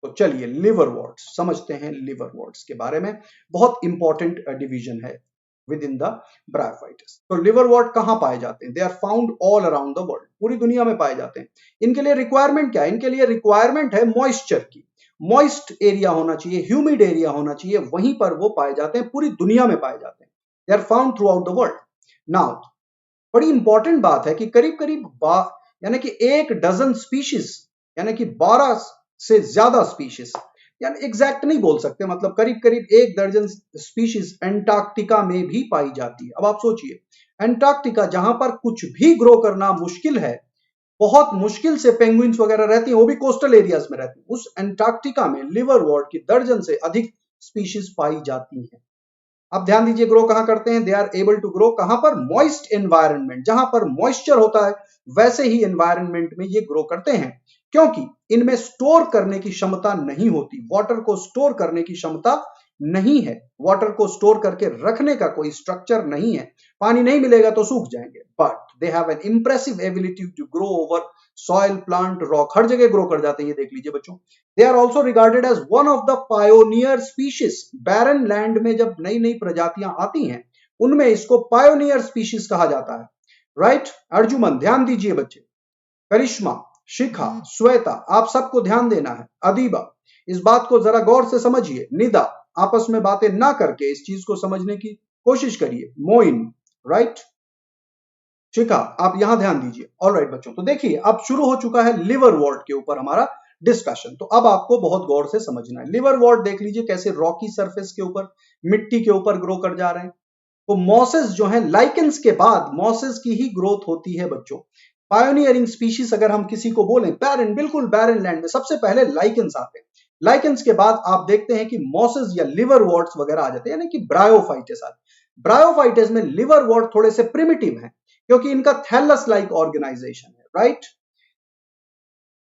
तो चलिए लिवर वॉर्ड्स समझते हैं। लिवर वॉर्ड्स के बारे में बहुत इंपॉर्टेंट डिवीजन है विद इन द ब्रायोफाइट्स। तो लिवर वॉर्ड कहां पाए जाते हैं? They are found all around the world, पूरी दुनिया में पाए जाते हैं। इनके लिए रिक्वायरमेंट क्या है? इनके लिए रिक्वायरमेंट है मॉइस्चर की। मॉइस्ट एरिया होना चाहिए, ह्यूमिड एरिया होना चाहिए, वहीं पर वो पाए जाते हैं, पूरी दुनिया में पाए जाते हैं। They are found throughout the world. Now बड़ी इंपॉर्टेंट बात है कि करीब करीब यानी कि 1 डजन स्पीशीज, यानी कि 12 से ज्यादा स्पीशीज, यानी एग्जैक्ट नहीं बोल सकते, मतलब करीब करीब 1 दर्जन स्पीशीज एंटार्क्टिका में भी पाई जाती है। अब आप सोचिए, एंटार्क्टिका जहां पर कुछ भी ग्रो करना मुश्किल है, बहुत मुश्किल से पेंगुइन्स वगैरह रहती हैं, वो भी कोस्टल एरियाज में रहती हैं, उस एंटार्क्टिका में लिवर वॉर्ड की दर्जन से अधिक स्पीशीज पाई जाती हैं। अब ध्यान दीजिए, ग्रो कहां करते हैं? They are able to grow कहां पर? मॉइस्ट एनवायरनमेंट, जहां पर मॉइस्चर होता है वैसे ही एनवायरनमेंट में ये ग्रो करते हैं, क्योंकि इनमें स्टोर करने की क्षमता नहीं होती, वाटर को स्टोर करने की क्षमता नहीं है, वाटर को स्टोर करके रखने का कोई स्ट्रक्चर नहीं है, पानी नहीं मिलेगा तो सूख जाएंगे। But they have an impressive ability to grow over soil, plant, rock, हर जगह ग्रो कर जाते हैं। ये देख लीजिए बच्चों, they are also regarded as one of the pioneer species. Barren land में जब नई नई प्रजातियां आती हैं, उनमें इसको पायोनियर स्पीशीज कहा जाता है। राइट? अर्जुमन ध्यान दीजिए बच्चे, करिश्मा, शिखा, श्वेता, आप सबको ध्यान देना है। अदीबा, इस बात को जरा गौर से समझिए। निदा, आपस में बातें ना करके इस चीज को समझने की कोशिश करिए। मोइन, राइट? शिखा, आप यहां ध्यान दीजिए। ऑलराइट बच्चों, तो देखिए अब शुरू हो चुका है लिवर वॉर्ड के ऊपर हमारा डिस्कशन। तो अब आपको बहुत गौर से समझना है। लिवर वॉर्ड देख लीजिए कैसे रॉकी सरफेस के ऊपर, मिट्टी के ऊपर ग्रो कर जा रहे हैं। तो मॉसेस जो है, लाइकेंस के बाद मॉसेस की ही ग्रोथ होती है बच्चों। पायोनियरिंग स्पीशीज अगर हम किसी को बोलें, बैरन, बिल्कुल बैरन लैंड में सबसे पहले लाइकेंस आते हैं। लाइकेंस के बाद आप देखते हैं कि मॉसेस या लिवर वॉर्ड्स वगैरह आ जाते हैं, यानी कि ब्रायोफाइट्स आते हैं। ब्रायोफाइट्स में लिवर वॉर्ड थोड़े से प्रिमिटिव हैं, क्योंकि इनका थैलस लाइक ऑर्गेनाइजेशन है। राइट?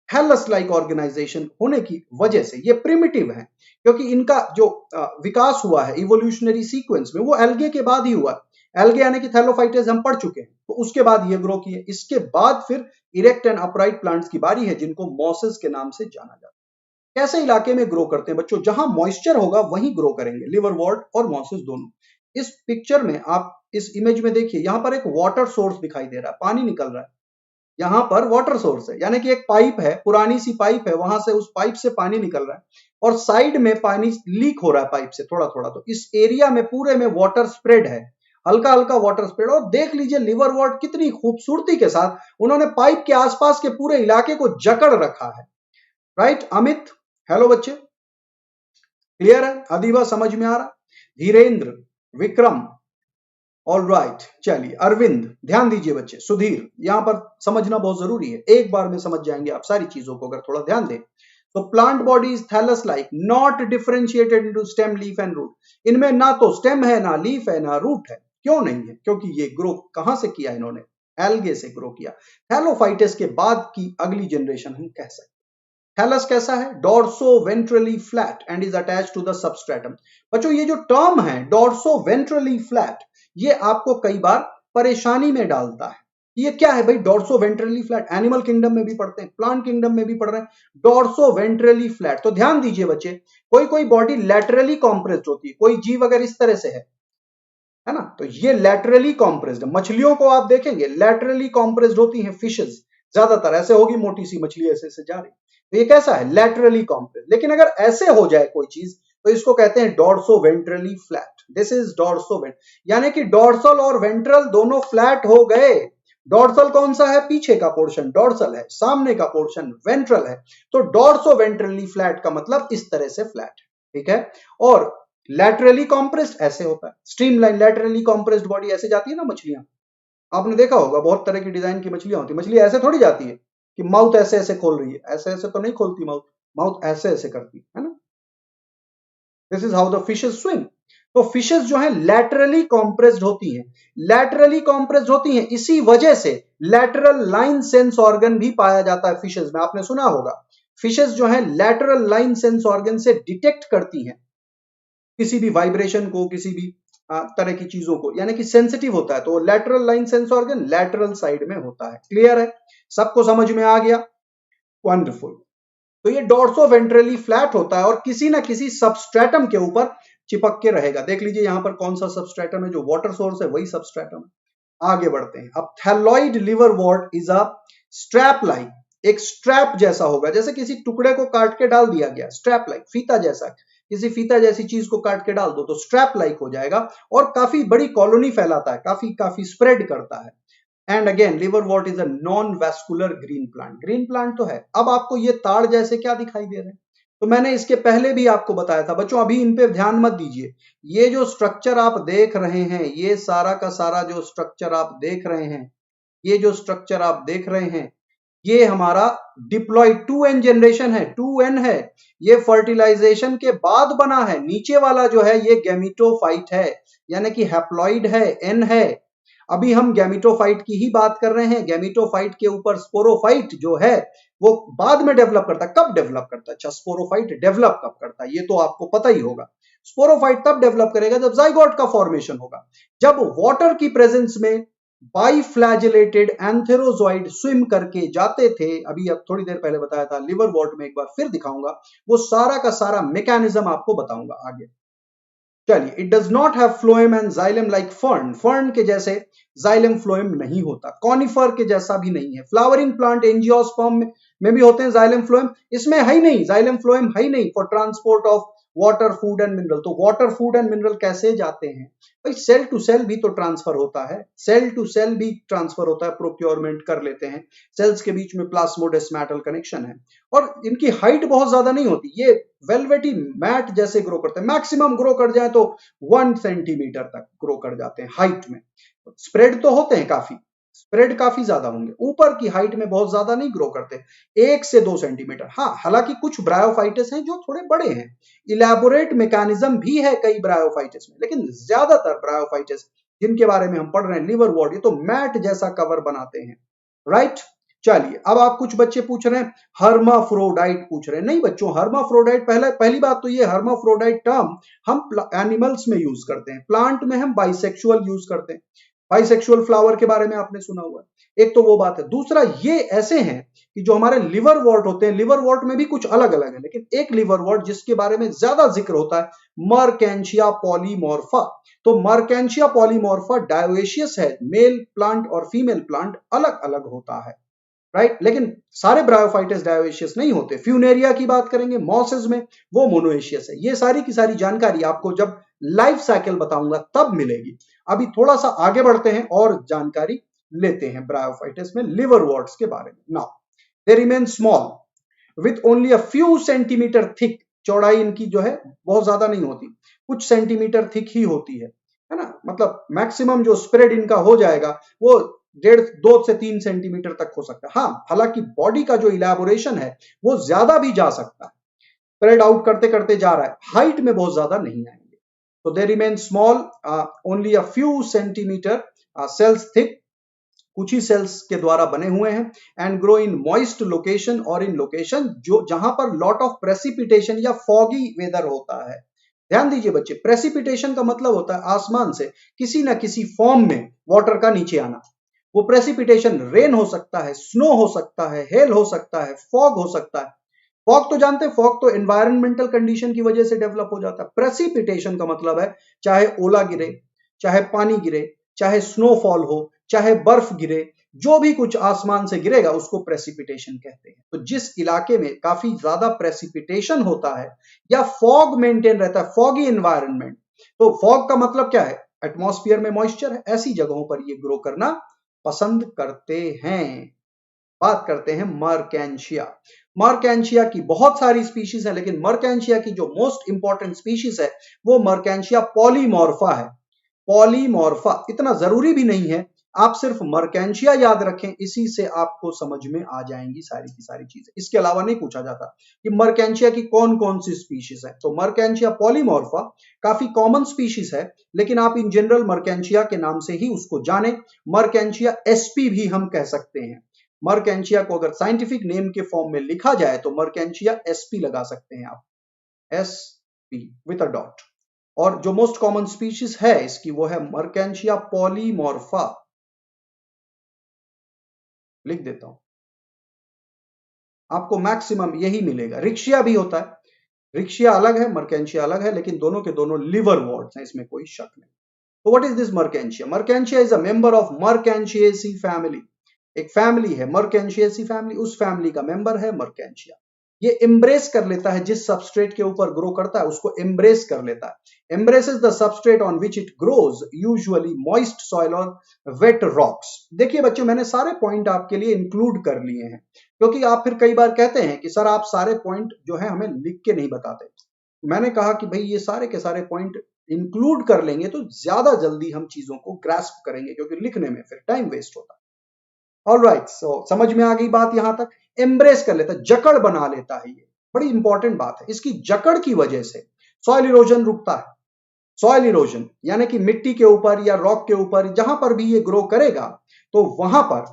थैलस लाइक ऑर्गेनाइजेशन होने की वजह से ये प्रिमिटिव है, क्योंकि इनका जो विकास हुआ है इवोल्यूशनरी सीक्वेंस में, वो एल्गे के बाद ही हुआ। एल्गे यानी कि थैलोफाइटेस हम पढ़ चुके हैं, तो उसके बाद ये ग्रो किए। इसके बाद फिर इरेक्ट एंड अपराइट प्लांट्स की बारी है, जिनको मॉसेस के नाम से जाना जाता है। कैसे इलाके में ग्रो करते हैं बच्चों? जहां मॉइस्चर होगा वहीं ग्रो करेंगे, लिवर वॉर्ड और मॉसेस दोनों। इस पिक्चर में आप इस इमेज में देखिए, यहां पर एक वाटर सोर्स दिखाई दे रहा है, पानी निकल रहा है। यहां पर वाटर सोर्स है, यानी कि एक पाइप है, पुरानी सी पाइप है, वहां से उस पाइप से पानी निकल रहा है, और साइड में पानी लीक हो रहा है पाइप से थोड़ा थोड़ा। तो इस एरिया में पूरे में वाटर स्प्रेड है, हल्का हल्का वाटर स्प्रेड। और देख लीजिए लिवर वॉर्ड कितनी खूबसूरती के साथ उन्होंने पाइप के आसपास के पूरे इलाके को जकड़ रखा है। राइट? अमित, हेलो बच्चे, क्लियर है? अदीबा समझ में आ रहा? धीरेन्द्र, विक्रम, ऑल राइट, चलिए अरविंद, ध्यान दीजिए बच्चे। सुधीर, यहां पर समझना बहुत जरूरी है, एक बार में समझ जाएंगे आप सारी चीजों को अगर थोड़ा ध्यान दें। तो plant body is thallus like, not differentiated into stem, leaf and root. इनमें ना तो स्टेम है, ना लीफ है, ना रूट है। क्यों नहीं है? क्योंकि ये ग्रो कहां से किया इन्होंने? एल्गे से ग्रो किया। थैलोफाइटस के बाद की अगली जनरेशन हम कह सकते हैं। थैलस कैसा है? Dorsoventrally flat and is attached to the substratum. बच्चों ये जो टर्म है डॉर्सो वेंट्रली फ्लैट, ये आपको कई बार परेशानी में डालता है। ये क्या है भाई? Dorso ventrally flat animal kingdom में भी पढ़ते हैं, प्लांट किंगडम में भी पढ़ रहे हैं, डॉर्सो वेंट्रली फ्लैट। तो ध्यान दीजिए बच्चे, कोई कोई बॉडी लैटरली कॉम्प्रेस्ड होती है, कोई जीव अगर इस तरह से है ना, तो ये लैटरली कॉम्प्रेस्ड। मछलियों को आप देखेंगे लैटरली कॉम्प्रेस्ड होती हैं, फिशेस ज्यादातर ऐसे होगी, मोटी सी मछली ऐसे से जा रही, तो ये कैसा है? Laterally compressed. लेकिन अगर ऐसे हो जाए कोई चीज, तो इसको कहते हैं dorso ventrally flat. This is dorso went, यानी कि डॉर्सल और वेंट्रल दोनों फ्लैट हो गए, डॉर्सल कौन सा है? पीछे का पोर्शन डॉर्सल है, सामने का पोर्शन वेंट्रल है। तो डॉर्सो वेंट्रली फ्लैट का मतलब इस तरह से फ्लैट है, ठीक है। और लैटरली कॉम्प्रेस्ड ऐसे होता है, स्ट्रीमलाइन लैटरली कॉम्प्रेस्ड बॉडी ऐसे जाती है ना मछलियां, आपने देखा होगा बहुत तरह की डिजाइन की मछलियां होती है, मछली ऐसे थोड़ी जाती है कि माउथ ऐसे ऐसे खोल रही है, ऐसे ऐसे तो नहीं खोलती माउथ, माउथ ऐसे ऐसे करती है ना। This is how the fishes swim. तो फिशेस जो है लैटरली कॉम्प्रेस्ड होती हैं, लैटरली कॉम्प्रेस्ड होती हैं, इसी वजह से लैटरल लाइन सेंस ऑर्गन भी पाया जाता है फिशेस में, आपने सुना होगा। फिशेस जो है लैटरल लाइन सेंस ऑर्गन से डिटेक्ट करती हैं किसी भी वाइब्रेशन को, किसी भी तरह की चीजों को, यानी कि सेंसिटिव होता है। तो lateral line sense organ lateral side में होता है। क्लियर है? सबको समझ में आ गया? वंडरफुल। तो ये डॉर्सो वेंट्रली फ्लैट होता है और किसी ना किसी सबस्ट्रेटम के ऊपर चिपक के रहेगा। देख लीजिए यहां पर कौन सा सबस्ट्रेटम है, जो वाटर सोर्स है वही सबस्ट्रेटम है। आगे बढ़ते हैं। अब thalloid liverwort is a strap like, एक स्ट्रैप जैसा होगा, जैसे किसी टुकड़े को काट के डाल दिया गया, स्ट्रैप लाइक, फीता जैसा, किसी फीता जैसी चीज को काट के डाल दो तो स्ट्रैप लाइक हो जाएगा और काफी बड़ी कॉलोनी फैलाता है, काफी काफी स्प्रेड करता है। And again liverwort is a non vascular green plant, green plant तो है। अब आपको ये ताड़ जैसे क्या दिखाई दे रहे हैं? तो मैंने इसके पहले भी आपको बताया था बच्चों, अभी इन पे ध्यान मत दीजिए। ये जो स्ट्रक्चर आप देख रहे हैं, ये सारा का सारा जो स्ट्रक्चर आप देख रहे हैं, ये जो स्ट्रक्चर आप देख रहे हैं, ये हमारा डिप्लॉइड 2n जनरेशन है, 2n है। ये फर्टिलाइजेशन के बाद बना है। नीचे वाला जो है ये गैमिटोफाइट है, यानी कि हैप्लॉइड है, n है। अभी हम गैमिटोफाइट की ही बात कर रहे हैं। गैमिटोफाइट के ऊपर स्पोरोफाइट जो है वो बाद में डेवलप करता है। कब डेवलप करता है? अच्छा, स्पोरोफाइट डेवलप कब करता है ये तो आपको पता ही होगा। स्पोरोफाइट तब डेवलप करेगा जब जाइगोट का फॉर्मेशन होगा, जब वाटर की प्रेजेंस में बाइफ्लैजिलेटेड एंथेरोजॉइड स्विम करके जाते थे। अभी अब थोड़ी देर पहले बताया था, लिवरवॉर्ट में एक बार फिर दिखाऊंगा, वो सारा का सारा मैकेनिज्म आपको बताऊंगा आगे। चलिए, it does not have phloem and xylem like fern, fern के जैसे जाइलम फ्लोएम नहीं होता, कॉनिफर के जैसा भी नहीं है। फ्लावरिंग प्लांट एंजियोस्पर्म में भी होते हैं जाइलम फ्लोएम, इसमें है ही नहीं, जाइलम फ्लोएम है ही नहीं for transport of water, food and mineral. तो वाटर, फूड एंड मिनरल कैसे जाते हैं भाई? सेल टू सेल भी तो ट्रांसफर होता है, सेल टू सेल भी ट्रांसफर होता है, प्रोक्योरमेंट कर लेते हैं, सेल्स के बीच में प्लाज्मोडेस्माटल कनेक्शन है। और इनकी हाइट बहुत ज्यादा नहीं होती, ये वेलवेटी मैट जैसे ग्रो करते हैं, मैक्सिमम ग्रो कर जाए तो 1 सेंटीमीटर तक ग्रो कर जाते हैं हाइट में। स्प्रेड तो होते हैं काफी, स्प्रेड काफी ज्यादा होंगे, ऊपर की हाइट में बहुत ज्यादा नहीं ग्रो करते, 1 से 2 सेंटीमीटर। हाँ, हालांकि कुछ ब्रायोफाइटिस हैं जो थोड़े बड़े हैं, इलेबोरेट मैकेनिज्म भी है कई ब्रायोफाइटिस में, लेकिन ज्यादातर ब्रायोफाइटिस जिनके बारे में हम पढ़ रहे हैं लिवरवॉर्ट, ये तो मैट जैसा कवर बनाते हैं, राइट। चलिए, अब आप कुछ बच्चे पूछ रहे हैं हर्माफ्रोडाइट पूछ रहे हैं। नहीं बच्चों, हर्माफ्रोडाइट पहली बात तो ये हर्माफ्रोडाइट टर्म हम एनिमल्स में यूज करते हैं, प्लांट में हम बाइसेक्सुअल यूज करते हैं। बाइसेक्सुअल फ्लावर के बारे में आपने सुना हुआ है, एक तो वो बात है। दूसरा, ये ऐसे हैं कि जो हमारे लिवरवॉर्ट होते हैं, लिवरवॉर्ट में भी कुछ अलग अलग है, लेकिन एक लिवरवॉर्ट जिसके बारे में ज्यादा जिक्र होता है, मर्केंशिया पॉलीमॉर्फा। तो मर्केंशिया पॉलीमॉर्फा डायोएशियस है, मेल प्लांट और फीमेल प्लांट अलग अलग होता है, राइट। लेकिन सारे ब्रायोफाइटस डायोएशियस नहीं होते। फ्यूनेरिया की बात करेंगे मॉसेस में, वो मोनोएशियस है। ये सारी की सारी जानकारी आपको जब लाइफ साइकिल बताऊंगा तब मिलेगी। अभी थोड़ा सा आगे बढ़ते हैं और जानकारी लेते हैं ब्रायोफाइटस में लिवरवॉर्ट्स के बारे में। Now they remain small with only a few centimetre thick, चौड़ाई इनकी जो है बहुत ज्यादा नहीं होती, कुछ सेंटीमीटर थिक ही होती है ना। मतलब मैक्सिमम जो स्प्रेड इनका हो जाएगा वो 2 से 3 सेंटीमीटर तक हो सकता है। हाँ, हालांकि बॉडी का जो इलेबोरेशन है वो ज्यादा भी जा सकता है, स्प्रेड आउट करते करते जा रहा है, हाइट में बहुत ज्यादा नहीं आएंगे। तो they remain small, only a few centimetre, cells thick, कुछ ही सेल्स के द्वारा बने हुए हैं। And grow in moist location, और इन लोकेशन जो जहां पर लॉट ऑफ प्रेसिपिटेशन या फॉगी वेदर होता है। ध्यान दीजिए बच्चे, प्रेसिपिटेशन का मतलब होता है आसमान से किसी ना किसी फॉर्म में वाटर का नीचे आना। वो प्रेसिपिटेशन रेन हो सकता है, स्नो हो सकता है, हेल हो सकता है, फॉग हो सकता है। फॉग तो जानते हैं, फॉग तो एनवायरमेंटल कंडीशन की वजह से डेवलप हो जाता है। प्रेसिपिटेशन का मतलब है चाहे ओला गिरे, चाहे पानी गिरे, चाहे स्नोफॉल हो, चाहे बर्फ गिरे, जो भी कुछ आसमान से गिरेगा उसको प्रेसिपिटेशन कहते हैं। तो जिस इलाके में काफी ज्यादा प्रेसिपिटेशन होता है या फॉग मेंटेन रहता है, फॉगी एनवायरनमेंट, तो फॉग का मतलब क्या है? एटमॉस्फेयर में मॉइस्चर है, ऐसी जगहों पर ये ग्रो करना पसंद करते हैं। बात करते हैं मर्केंशिया। मर्केंशिया की बहुत सारी स्पीशीज है, लेकिन मर्केंशिया की जो मोस्ट इंपॉर्टेंट स्पीशीज है वो मर्केंशिया पॉलीमॉर्फा है। पॉलीमॉर्फा इतना जरूरी भी नहीं है, आप सिर्फ मर्केंशिया याद रखें, इसी से आपको समझ में आ जाएंगी सारी की सारी चीजें। इसके अलावा नहीं पूछा जाता कि मर्केंशिया की कौन कौन सी स्पीशीज है। तो मर्केंशिया पॉलीमॉर्फा काफी कॉमन स्पीशीज है, लेकिन आप इन जनरल मर्केंशिया के नाम से ही उसको जाने। मर्केंशिया एसपी भी हम कह सकते हैं। मर्केंशिया को अगर साइंटिफिक नेम के फॉर्म में लिखा जाए तो मर्केंशिया एसपी लगा सकते हैं आप, एसपी विद अ डॉट। और जो मोस्ट कॉमन स्पीशीज है इसकी वो है मर्केंशिया पॉलीमॉर्फा। लिख देता हूं, आपको मैक्सिमम यही मिलेगा। रिक्शिया भी होता है, रिक्शिया अलग है, मर्केंशिया अलग है, लेकिन दोनों के दोनों लिवर वॉर्ड्स हैं, इसमें कोई शक नहीं। तो what is this Marchantia? Marchantia is a member of Marchantiaceae family. एक फैमिली है मर्केंशिएसी फैमिली, उस फैमिली का मेंबर है मर्केंशिया। ये एम्ब्रेस कर लेता है, जिस सबस्ट्रेट के ऊपर ग्रो करता है उसको एम्ब्रेस कर लेता है। Embraces the substrate on which it grows, usually moist soil और वेट रॉक्स। देखिए बच्चों, मैंने सारे पॉइंट आपके लिए इंक्लूड कर लिए हैं, क्योंकि आप फिर कई बार कहते हैं कि सर आप सारे पॉइंट जो है हमें लिख के नहीं बताते। मैंने कहा कि भाई ये सारे के सारे पॉइंट इंक्लूड कर लेंगे तो ज्यादा जल्दी हम चीजों को ग्रास्प करेंगे, क्योंकि लिखने में फिर टाइम वेस्ट होता है। ऑलराइट, सो समझ में आ गई बात यहां तक। एम्ब्रेस कर लेता है, जकड़ बना लेता है, ये बड़ी इंपॉर्टेंट बात है। इसकी जकड़ की वजह से सॉइल इरोजन रुकता है। सॉइल इरोजन यानी कि मिट्टी के ऊपर या रॉक के ऊपर जहां पर भी ये ग्रो करेगा तो वहां पर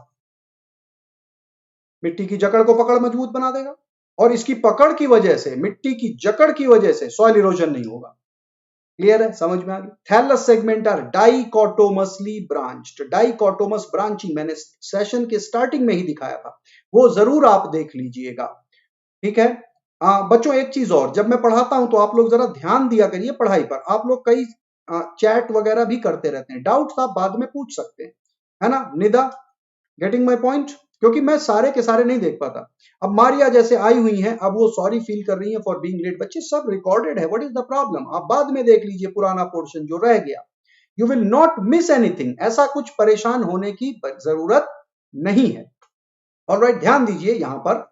मिट्टी की जकड़ को पकड़ मजबूत बना देगा, और इसकी पकड़ की वजह से, मिट्टी की जकड़ की वजह से सॉइल इरोजन नहीं होगा। क्लियर है, समझ में आ गई। Thallus segment are dichotomously branched. Dichotomous branching मैंने सेशन के स्टार्टिंग में ही दिखाया था, वो जरूर आप देख लीजिएगा। ठीक है। बच्चों एक चीज और, जब मैं पढ़ाता हूं तो आप लोग जरा ध्यान दिया करिए पढ़ाई पर। आप लोग कई चैट वगैरह भी करते रहते हैं, डाउट्स आप बाद में पूछ सकते हैं, है ना निदा? Getting my point? क्योंकि मैं सारे के सारे नहीं देख पाता। अब मारिया जैसे आई हुई हैं, अब वो सॉरी फील कर रही हैं फॉर बीइंग लेट। बच्चे सब रिकॉर्डेड है, व्हाट इज द प्रॉब्लम? आप बाद में देख लीजिए पुराना पोर्शन जो रह गया। You will not miss anything, ऐसा कुछ परेशान होने की जरूरत नहीं है। ऑलराइट, ध्यान दीजिए यहां पर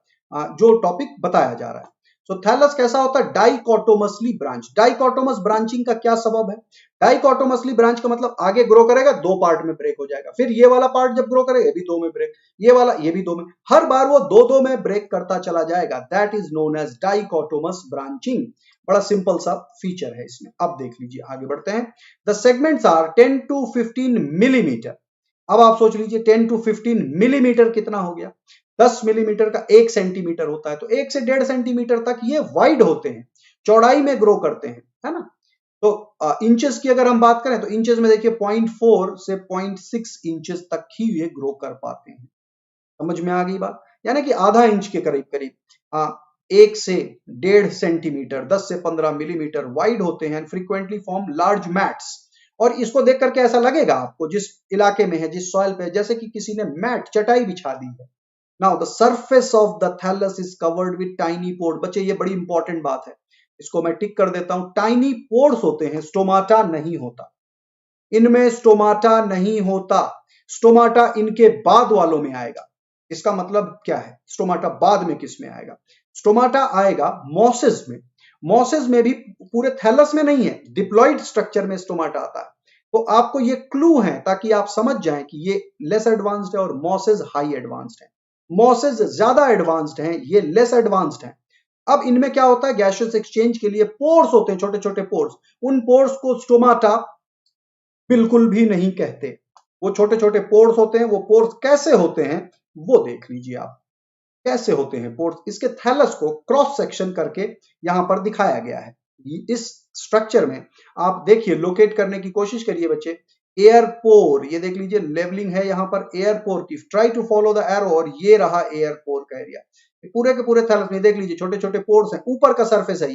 जो टॉपिक बताया जा रहा है। सो थैलस कैसा होता है? Dichotomously branch. डाइकोटोमस ब्रांचिंग का क्या सबब है? डाइकोटोमसली ब्रांच का मतलब आगे ग्रो करेगा, दो पार्ट में ब्रेक हो जाएगा, फिर ये वाला पार्ट जब ग्रो करेगा ये भी दो में ब्रेक, ये वाला ये भी दो में, हर बार वो दो दो में ब्रेक करता चला जाएगा। That is known as dichotomous branching. बड़ा सिंपल सा फीचर है इसमें। अब देख लीजिए, आगे बढ़ते हैं। The segments are 10 to 15 millimetre. अब आप सोच लीजिए 10 to 15 मिलीमीटर कितना हो गया? 10 मिलीमीटर का 1 सेंटीमीटर होता है, तो 1 से 1.5 सेंटीमीटर तक ये वाइड होते हैं, चौड़ाई में ग्रो करते हैं, है ना? तो इंचेस की अगर हम बात करें तो इंचेस में देखिए 0.4 से 0.6 इंचेस तक ही ये ग्रो कर पाते हैं। समझ में आ गई बात? यानी कि आधा इंच के करीब करीब 1 से 1.5 सेंटीमीटर, 10 से 15 मिलीमीटर वाइड होते हैं, फ्रीक्वेंटली फॉर्म लार्ज मैट्स। और इसको देख करके ऐसा लगेगा आपको जिस इलाके में है, जिस सॉइल पे, जैसे कि किसी ने मैट चटाई बिछा दी है। Now the surface of the thallus is covered with tiny pores. बच्चे ये बड़ी इंपॉर्टेंट बात है, इसको मैं टिक कर देता हूं। टाइनी पोर्स होते हैं, स्टोमाटा नहीं होता, इनमें स्टोमाटा नहीं होता। स्टोमाटा इनके बाद वालों में आएगा। इसका मतलब क्या है? स्टोमाटा बाद में किस में आएगा? स्टोमाटा आएगा मॉसेस में। मॉसेस में भी पूरे थैलस में नहीं है, डिप्लॉइड स्ट्रक्चर में स्टोमाटा आता है। तो आपको ये क्लू है ताकि आप समझ जाएं कि ये लेस एडवांस्ड है और मॉसेस हाई एडवांस्ड है। मॉसेस ज्यादा एडवांस्ड हैं, ये लेस एडवांस्ड हैं। अब इनमें क्या होता है? गैसियस एक्सचेंज के लिए पोर्स होते हैं, छोटे छोटे पोर्स। उन पोर्स को स्टोमाटा बिल्कुल भी नहीं कहते। वो छोटे छोटे पोर्स होते हैं। वो पोर्स कैसे होते हैं वो देख लीजिए आप, कैसे होते हैं पोर्स। इसके थैलस को क्रॉस सेक्शन करके यहां पर दिखाया गया है। इस स्ट्रक्चर में आप देखिए, लोकेट करने की कोशिश करिए बच्चे। एयर पोर, ये देख लीजिए लेवलिंग है यहां पर एयर पोर की। Try to follow the arrow, और ये रहा एयर पोर का एरिया। पूरे के पूरे थैलस में देख लीजिए छोटे छोटे पोर्स हैं। ऊपर का सरफेस है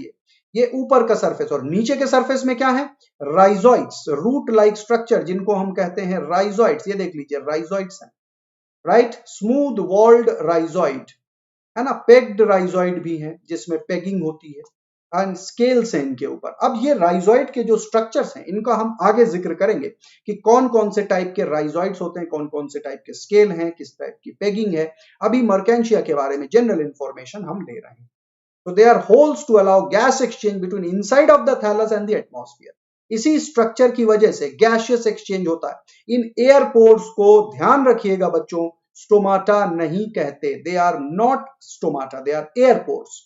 ये ऊपर का सरफेस, और नीचे के सरफेस में क्या है? राइजोइड्स, रूट लाइक स्ट्रक्चर, जिनको हम कहते हैं राइजोइड्स। ये देख लीजिए राइजोइड्स हैं, राइट? स्मूथ वॉल्ड राइजोइड, है ना? पेग्ड राइजोइड भी है जिसमें पेगिंग होती है एंड स्केल्स हैं इनके ऊपर। अब ये राइजोइड के जो स्ट्रक्चर्स हैं इनका हम आगे जिक्र करेंगे कि कौन कौन से टाइप के राइजोइड्स होते हैं, कौन कौन से टाइप के स्केल हैं, किस टाइप की पेगिंग है। अभी मर्केंशिया के बारे में जनरल इंफॉर्मेशन हम ले रहे हैं। तो they are holes to allow gas exchange between inside of the thallus and the atmosphere. इसी स्ट्रक्चर की वजह से गैसियस एक्सचेंज होता है। इन एयरपोर्ट्स को ध्यान रखिएगा बच्चों, स्टोमाटा नहीं कहते, they are not stomata, they are airports.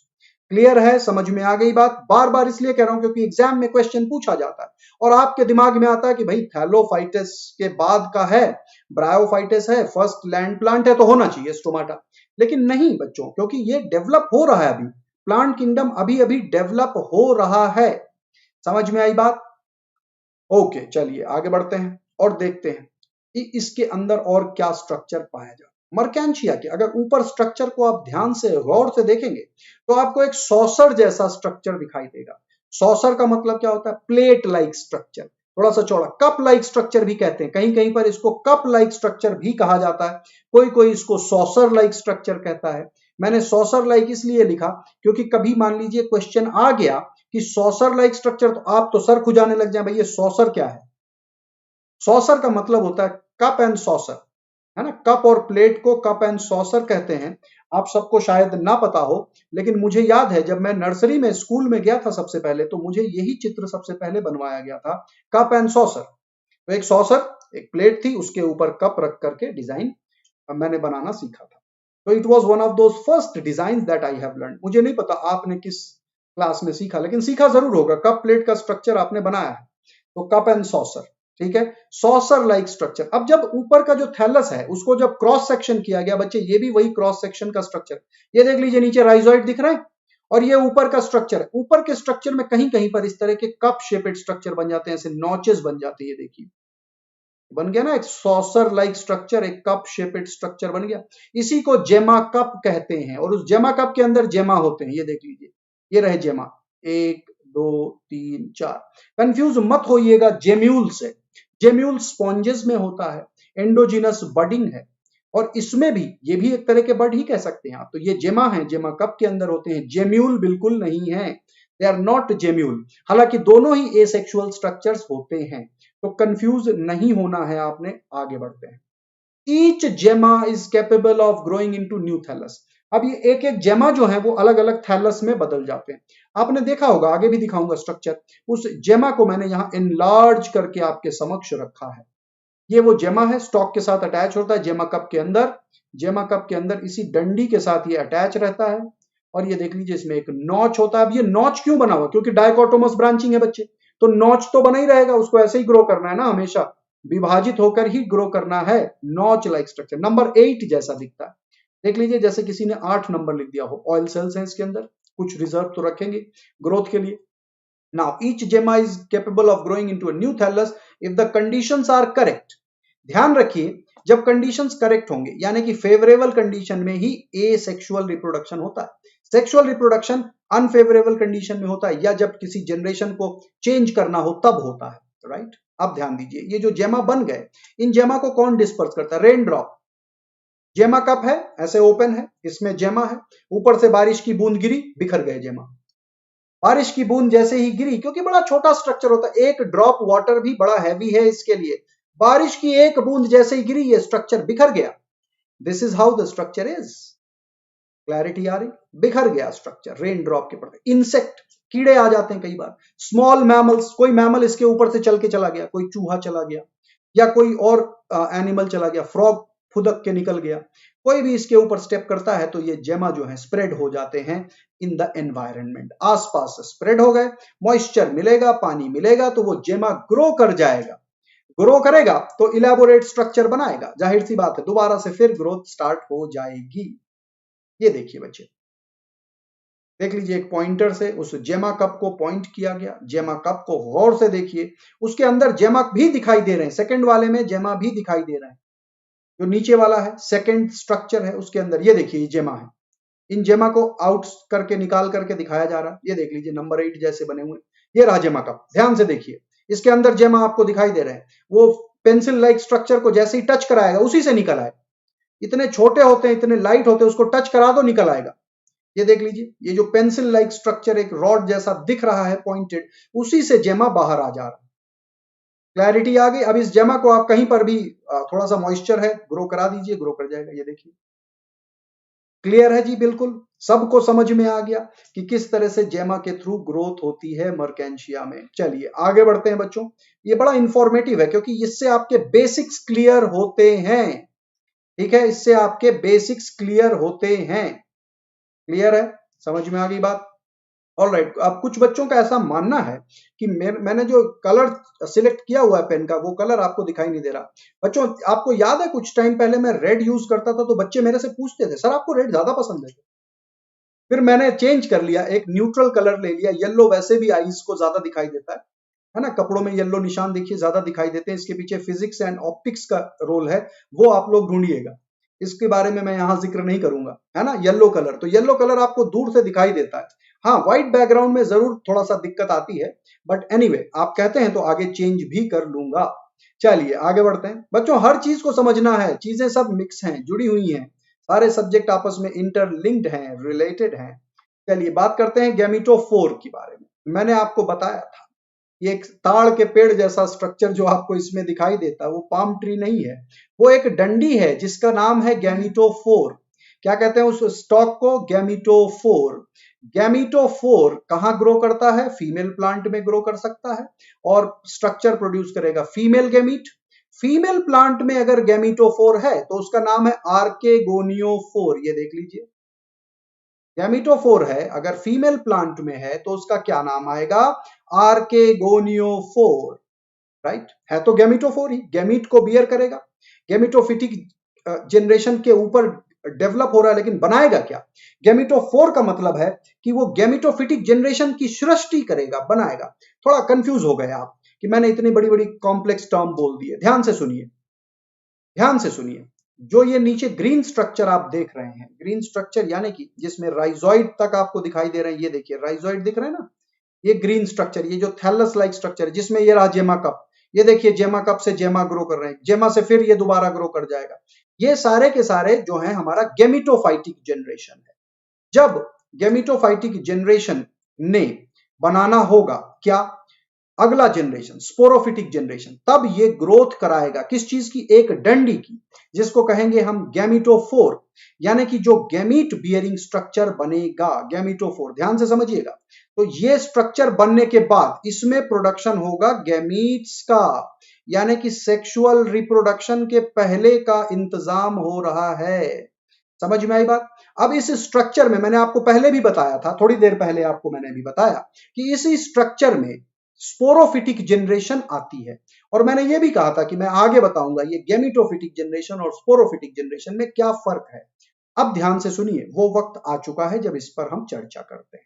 Clear है, समझ में आ गई बात? बार बार इसलिए कह रहा हूं क्योंकि एग्जाम में क्वेश्चन पूछा जाता है और आपके दिमाग में आता है कि भाई थैलोफाइटस के बाद का है, ब्रायोफाइटस है, फर्स्ट लैंड प्लांट है तो होना चाहिए स्टोमाटा। लेकिन नहीं बच्चों, क्योंकि ये डेवलप हो रहा है, अभी प्लांट किंगडम अभी अभी डेवलप हो रहा है। समझ में आई बात? ओके, चलिए आगे बढ़ते हैं और देखते हैं कि इसके अंदर और क्या स्ट्रक्चर पाया जाता है। मर्केंशिया के अगर ऊपर स्ट्रक्चर को आप ध्यान से गौर से देखेंगे तो आपको एक सॉसर जैसा स्ट्रक्चर दिखाई देगा। सॉसर का मतलब क्या होता है? प्लेट लाइक स्ट्रक्चर, थोड़ा सा चौड़ा। कप लाइक स्ट्रक्चर भी कहते हैं, कहीं कहीं पर इसको कप लाइक स्ट्रक्चर भी कहा जाता है, कोई कोई इसको सॉसर लाइक स्ट्रक्चर कहता है। मैंने सॉसर लाइक इसलिए लिखा क्योंकि कभी मान लीजिए क्वेश्चन आ गया कि सॉसर लाइक स्ट्रक्चर, तो आप तो सर खुजाने लग जाए, भाई ये सॉसर क्या है? सॉसर का मतलब होता है कप एंड सॉसर, है ना? कप और प्लेट को कप एंड सॉसर कहते हैं। आप सबको शायद ना पता हो, लेकिन मुझे याद है जब मैं नर्सरी में स्कूल में गया था सबसे पहले, तो मुझे यही चित्र सबसे पहले बनवाया गया था, कप एंड सॉसर। तो एक सॉसर, एक प्लेट थी, उसके ऊपर कप रख करके डिजाइन मैंने बनाना सीखा था। तो it was one of those first design that I have learn. मुझे नहीं पता आपने किस क्लास में सीखा, लेकिन सीखा जरूर होगा, कप प्लेट का स्ट्रक्चर आपने बनाया है। तो कप एंड सॉसर, ठीक है, सॉसर लाइक स्ट्रक्चर। अब जब ऊपर का जो थैलस है उसको जब क्रॉस सेक्शन किया गया, बच्चे ये भी वही क्रॉस सेक्शन का स्ट्रक्चर, ये देख लीजिए नीचे राइजोइड दिख रहा है और ये ऊपर का स्ट्रक्चर है। ऊपर के स्ट्रक्चर में कहीं कहीं पर इस तरह के कप शेपेड स्ट्रक्चर बन जाते हैं, ऐसे नॉचेस बन जाते हैं। ये देखिए बन गया ना एक सॉसर लाइक स्ट्रक्चर, एक कप शेपेड स्ट्रक्चर बन गया। इसी को जेमा कप कहते हैं और उस जेमा कप के अंदर जेमा होते हैं। ये देख लीजिए, ये रहे जेमा, 1 2 3 4। कंफ्यूज मत होइएगा जेम्यूल से। जेम्यूल स्पॉन्जेस में होता है, एंडोजिनस बडिंग है और इसमें भी, ये भी एक तरह के बड ही कह सकते हैं आप। तो ये जेमा है, जेमा कप के अंदर होते हैं, जेम्यूल बिल्कुल नहीं है, दे आर नॉट जेम्यूल। हालांकि दोनों ही एसेक्सुअल स्ट्रक्चर्स होते हैं, तो कंफ्यूज नहीं होना है आपने। आगे बढ़ते हैं। Each gemma is capable of growing into new thallus. अब ये एक एक जेमा जो है वो अलग अलग थैलस में बदल जाते हैं। आपने देखा होगा, आगे भी दिखाऊंगा स्ट्रक्चर। उस जेमा को मैंने यहां एनलार्ज करके आपके समक्ष रखा है। ये वो जेमा है, स्टॉक के साथ अटैच होता है जेमा कप के अंदर। जेमा कप के अंदर इसी डंडी के साथ ये अटैच रहता है और ये देख लीजिए इसमें एक नॉच होता है। अब ये नॉच क्यों बना हुआ? क्योंकि डायकोटोमस ब्रांचिंग है बच्चे, तो नॉच तो बना ही रहेगा, उसको ऐसे ही ग्रो करना है ना, हमेशा विभाजित होकर ही ग्रो करना है। नॉच लाइक स्ट्रक्चर नंबर 8 जैसा दिखता है। देख लीजिए जैसे किसी ने 8 नंबर लिख दिया हो। ऑयल सेल्स हैं इसके अंदर, कुछ रिजर्व तो रखेंगे ग्रोथ के लिए। Now each gemma is capable of growing into a new thallus if the conditions are correct. ध्यान रखिए, जब कंडीशंस करेक्ट होंगे, यानी कि फेवरेबल कंडीशन में ही ए सेक्सुअल रिप्रोडक्शन होता है। सेक्सुअल रिप्रोडक्शन अनफेवरेबल कंडीशन में होता है या जब किसी जनरेशन को चेंज करना हो तब होता है, राइट? अब ध्यान दीजिए, ये जो जेमा बन गए, इन जेमा को कौन डिस्पर्स करता है? Rain drop. जेमा कप है, ऐसे ओपन है, इसमें जेमा है, ऊपर से बारिश की बूंद गिरी, बिखर गए जेमा। बारिश की बूंद जैसे ही गिरी, क्योंकि बड़ा छोटा स्ट्रक्चर होता है, एक ड्रॉप वाटर भी बड़ा हैवी है इसके लिए, बारिश की एक बूंद जैसे ही गिरी, ये स्ट्रक्चर बिखर गया। This is how the structure is. Clarity आ रही? बिखर गया स्ट्रक्चर रेन ड्रॉप के पड़ते। इंसेक्ट, कीड़े आ जाते हैं कई बार। स्मॉल मैमल्स, कोई मैमल इसके ऊपर से चल के चला गया, कोई चूहा चला गया या कोई और एनिमल चला गया, फ्रॉग फुदक के निकल गया, कोई भी इसके ऊपर स्टेप करता है तो ये जेमा जो है स्प्रेड हो जाते हैं इन द एनवायरनमेंट। आसपास स्प्रेड हो गए, मॉइस्चर मिलेगा, पानी मिलेगा तो वो जेमा ग्रो कर जाएगा। ग्रो करेगा तो इलेबोरेट स्ट्रक्चर बनाएगा, जाहिर सी बात है दोबारा से फिर ग्रोथ स्टार्ट हो जाएगी। ये देखिए बच्चे, देख लीजिए एक पॉइंटर से उस जेमा कप को पॉइंट किया गया। जेमा कप को गौर से देखिए, उसके अंदर जेमा भी दिखाई दे रहे हैं। सेकंड वाले में जेमा भी दिखाई दे रहे हैं। जो नीचे वाला है सेकंड स्ट्रक्चर है, उसके अंदर ये देखिए जेमा है। इन जेमा को आउट करके निकाल करके दिखाया जा रहा है। ये देख लीजिए नंबर 8 जैसे बने हुए। ये रहा जेमा कप, ध्यान से देखिए, इसके अंदर जेमा आपको दिखाई दे रहे हैं। वो पेंसिल लाइक स्ट्रक्चर को जैसे ही टच कराएगा उसी से निकल आए। इतने छोटे होते हैं, इतने लाइट होते हैं, उसको टच करा दो निकल आएगा। ये देख लीजिए, ये जो पेंसिल लाइक स्ट्रक्चर एक रॉड जैसा दिख रहा है पॉइंटेड, उसी से जेमा बाहर आ जा रहा है। क्लैरिटी आ गई। अब इस जेमा को आप कहीं पर भी थोड़ा सा मॉइस्चर है, ग्रो करा दीजिए, ग्रो कर जाएगा। ये देखिए, क्लियर है जी, बिल्कुल सबको समझ में आ गया कि किस तरह से जेमा के थ्रू ग्रोथ होती है मर्केंशिया में। चलिए आगे बढ़ते हैं बच्चों, ये बड़ा इंफॉर्मेटिव है क्योंकि इससे आपके बेसिक्स क्लियर होते हैं। ठीक है, इससे आपके बेसिक्स क्लियर होते हैं। क्लियर है, समझ में आ गई बात। ऑलराइट, अब कुछ बच्चों का ऐसा मानना है कि मैंने जो कलर सिलेक्ट किया हुआ है पेन का, वो कलर आपको दिखाई नहीं दे रहा। बच्चों आपको याद है कुछ टाइम पहले मैं रेड यूज करता था तो बच्चे मेरे से पूछते थे सर आपको रेड ज्यादा पसंद है? फिर मैंने चेंज कर लिया, एक न्यूट्रल कलर ले लिया। येलो वैसे भी आईज को ज्यादा दिखाई देता है ना, कपड़ों में येलो निशान देखिए ज्यादा दिखाई देते हैं। इसके पीछे फिजिक्स एंड ऑप्टिक्स का रोल है, वो आप लोग ढूंढिएगा, इसके बारे में मैं यहां जिक्र नहीं करूंगा, है ना। येलो कलर, तो येलो कलर आपको दूर से दिखाई देता है। हाँ, व्हाइट बैकग्राउंड में जरूर थोड़ा सा दिक्कत आती है, बट एनीवे आप कहते हैं तो आगे चेंज भी कर लूंगा। चलिए आगे बढ़ते हैं बच्चों, हर चीज को समझना है, चीजें सब मिक्स हैं, जुड़ी हुई हैं, सारे सब्जेक्ट आपस में इंटरलिंक्ड हैं, रिलेटेड हैं। चलिए बात करते हैं गैमीटोफोर के बारे में। मैंने आपको बताया था, ये एक ताड़ के पेड़ जैसा स्ट्रक्चर जो आपको इसमें दिखाई देता है वो पाम ट्री नहीं है, वो एक डंडी है जिसका नाम है गैमीटोफोर। क्या कहते हैं उस स्टॉक को? गैमीटोफोर। गैमीटोफोर कहां ग्रो करता है? फीमेल प्लांट में ग्रो कर सकता है और स्ट्रक्चर प्रोड्यूस करेगा फीमेल गैमीट। फीमेल प्लांट में अगर गैमीटोफोर है तो उसका नाम है आर्केगोनियोफोर। ये देख लीजिए, गैमीटोफोर है अगर फीमेल प्लांट में है तो उसका क्या नाम आएगा? आर्केगोनियोफोर। राइट, है तो गैमीटोफोर ही, गैमीट को बियर करेगा। गैमीटोफिटिक जनरेशन के ऊपर डेवलप हो रहा है, लेकिन बनाएगा क्या? गैमीटोफोर का मतलब है कि वो गैमीटोफिटिक जनरेशन की सृष्टि करेगा, बनाएगा। थोड़ा कंफ्यूज हो गए आप कि मैंने इतनी बड़ी बड़ी कॉम्प्लेक्स टर्म बोल दिए। ध्यान से सुनिए, ध्यान से सुनिए। जो ये नीचे ग्रीन स्ट्रक्चर आप देख रहे हैं, ग्रीन स्ट्रक्चर यानी कि जिसमें राइजोइड तक आपको दिखाई दे रहे हैं, ये देखिए राइजोइड दिख रहे हैं ना, ये ग्रीन स्ट्रक्चर, ये जो थैलस लाइक स्ट्रक्चर है जिसमें ये रहा जेमा कप, ये देखिए जेमा कप से जेमा ग्रो कर रहे हैं, जेमा से फिर ये दोबारा ग्रो कर जाएगा। ये सारे के सारे जो है हमारा गैमीटोफाइटिक जनरेशन है। जब गैमीटोफाइटिक जनरेशन ने बनाना होगा क्या? अगला जनरेशन, स्पोरोफिटिक जनरेशन, तब ये ग्रोथ कराएगा किस चीज की? एक डंडी की, जिसको कहेंगे हम गैमीटोफोर, यानी कि जो गैमीट बियरिंग स्ट्रक्चर बनेगा, गैमीटोफोर। ध्यान से समझिएगा, तो ये स्ट्रक्चर बनने के बाद इसमें प्रोडक्शन होगा गैमीट्स का, यानी कि सेक्सुअल रिप्रोडक्शन के पहले का इंतजाम हो रहा है। समझ में आई बात? अब इस स्ट्रक्चर में मैंने आपको पहले भी बताया था, थोड़ी देर पहले आपको मैंने भी बताया कि इस स्ट्रक्चर में स्पोरोफिटिक जनरेशन आती है, और मैंने ये भी कहा था कि मैं आगे बताऊंगा ये गैमीटोफिटिक जनरेशन और स्पोरोफिटिक जनरेशन में क्या फर्क है। अब ध्यान से सुनिए, वो वक्त आ चुका है जब इस पर हम चर्चा करते हैं।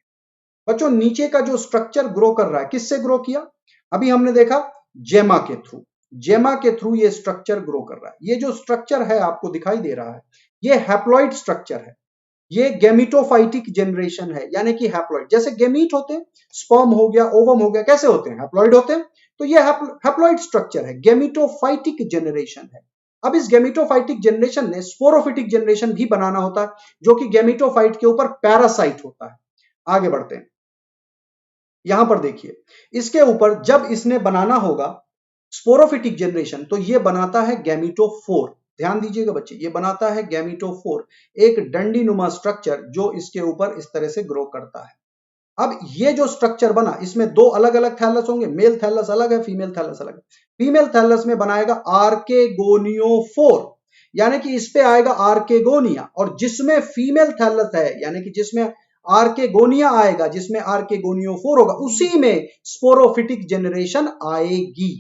बच्चों नीचे का जो स्ट्रक्चर ग्रो कर रहा है, किससे ग्रो किया? अभी हमने देखा जेमा के थ्रू, जेमा के थ्रू ये स्ट्रक्चर ग्रो कर रहा है। ये जो स्ट्रक्चर है आपको दिखाई दे रहा है, ये हैप्लॉइड स्ट्रक्चर है, ये गैमीटोफाइटिक जनरेशन है, यानी कि हैप्लॉइड। जैसे गैमीट होते हैं, स्पर्म हो गया, ओवम हो गया, कैसे होते हैं? हैप्लॉइड होते हैं। तो ये हैप्लॉइड स्ट्रक्चर है, गैमीटोफाइटिक जनरेशन है। अब इस गैमीटोफाइटिक जनरेशन ने स्पोरोफिटिक जनरेशन भी बनाना होता है, जो कि गैमीटोफाइट के ऊपर पैरासाइट होता है। आगे बढ़ते हैं, यहां पर देखिए, इसके ऊपर जब इसने बनाना होगा स्पोरोफिटिक जनरेशन, तो ये बनाता है गैमीटोफोर। ध्यान दीजिएगा बच्चे, ये बनाता है गैमीटोफोर, एक डंडी नुमा स्ट्रक्चर जो इसके ऊपर इस तरह से ग्रो करता है। अब ये जो स्ट्रक्चर बना, इसमें दो अलग अलग थैलस होंगे, मेल थैलस अलग है, फीमेल थैलस अलग है। फीमेल थैलस में बनाएगा आर्केगोनियोफोर, यानी कि इस पे आएगा आर्केगोनिया, और जिसमें फीमेल थैलस है यानी कि जिसमें आर्केगोनिया आएगा, जिसमें आर्केगोनियोफोर होगा, उसी में स्पोरोफिटिक जनरेशन आएगी।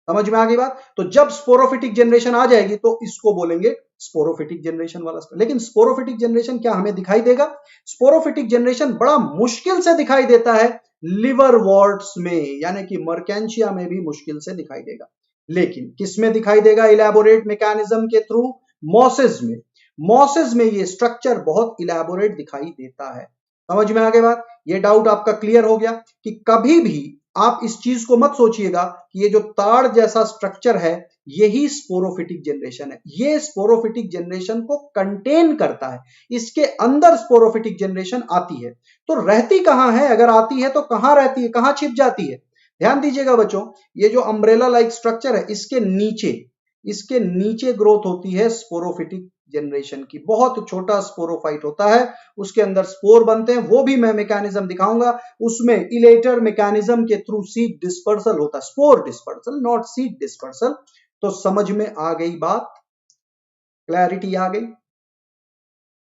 समझ में आ गई बात? तो जब स्पोरोफिटिक जनरेशन आ जाएगी तो इसको बोलेंगे स्पोरोफिटिक जनरेशन वाला। लेकिन स्पोरोफिटिक जनरेशन क्या हमें दिखाई देगा? स्पोरोफिटिक जनरेशन बड़ा मुश्किल से दिखाई देता है लिवरवर्ट्स में, यानी कि मर्केंशिया में भी मुश्किल से दिखाई देगा। लेकिन किस में दिखाई देगा? इलैबोरेट मैकेनिज्म के थ्रू, मॉसेस में। मॉसेस में ये स्ट्रक्चर बहुत इलैबोरेट दिखाई देता है। समझ में आ गई बात? ये डाउट आपका क्लियर हो गया कि कभी भी आप इस चीज को मत सोचिएगा कि ये जो ताड़ जैसा स्ट्रक्चर है यही स्पोरोफिटिक जनरेशन है। ये स्पोरोफिटिक जनरेशन को कंटेन करता है, इसके अंदर स्पोरोफिटिक जनरेशन आती है। तो रहती कहां है, अगर आती है तो कहां रहती है, कहां छिप जाती है? ध्यान दीजिएगा बच्चों, ये जो अम्ब्रेला लाइक स्ट्रक्चर है इसके नीचे ग्रोथ होती है स्पोरोफिटिक जनरेशन की। बहुत छोटा स्पोरोफाइट होता है, उसके अंदर स्पोर बनते हैं, वो भी मैं मैकेनिज्म दिखाऊंगा। उसमें इलेटर मैकेनिज्म के थ्रू सीड डिस्पर्सल होता है, spore dispersal not seed dispersal. तो समझ में आ गई बात, क्लैरिटी आ गई,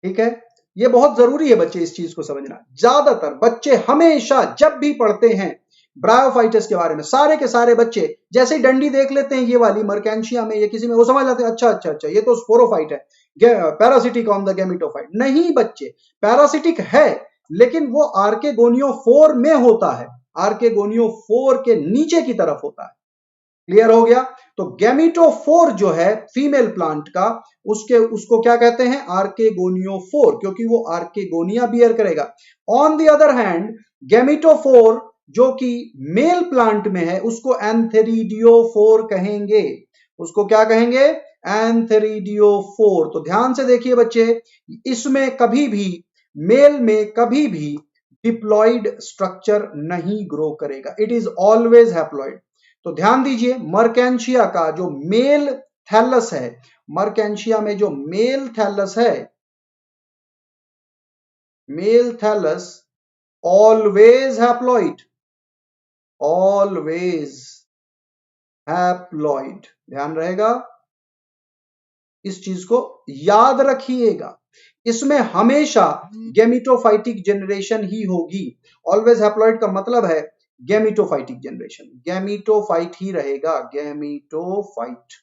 ठीक है। ये बहुत जरूरी है बच्चे इस चीज को समझना। ज्यादातर बच्चे हमेशा जब भी पढ़ते हैं ब्रायोफाइटस के बारे में, सारे के सारे बच्चे जैसे ही डंडी देख लेते हैं ये वाली मर्केंशिया में या किसी में, वो समझ जाते हैं अच्छा अच्छा अच्छा ये तो स्पोरोफाइट है, पैरासिटिक ऑन द गैमेटोफाइट। नहीं बच्चे, पैरासिटिक है लेकिन वो आर्केगोनियोफोर में होता है, आर्केगोनियोफोर के नीचे की तरफ होता है। क्लियर हो गया? तो गैमेटोफोर जो है फीमेल प्लांट का, उसको क्या कहते हैं? आर्केगोनियोफोर, क्योंकि वो आर्केगोनिया बियर करेगा। ऑन द अदर हैंड गैमेटोफोर जो कि मेल प्लांट में है उसको एंथेरिडियोफोर कहेंगे। उसको क्या कहेंगे? एंथेरिडियोफोर। तो ध्यान से देखिए बच्चे, इसमें कभी भी, मेल में कभी भी डिप्लॉइड स्ट्रक्चर नहीं ग्रो करेगा, इट इज ऑलवेज हैप्लॉइड। तो ध्यान दीजिए, मर्केंशिया का जो मेल थैलस है, मर्केंशिया में जो मेल थैलस है, male thallus always haploid, always haploid. ध्यान रहेगा, इस चीज को याद रखिएगा। इसमें हमेशा गैमेटोफाइटिक जनरेशन ही होगी। ऑलवेज हैप्लॉइड का मतलब है गैमेटोफाइटिक जनरेशन, गैमेटोफाइट ही रहेगा, गैमेटोफाइट।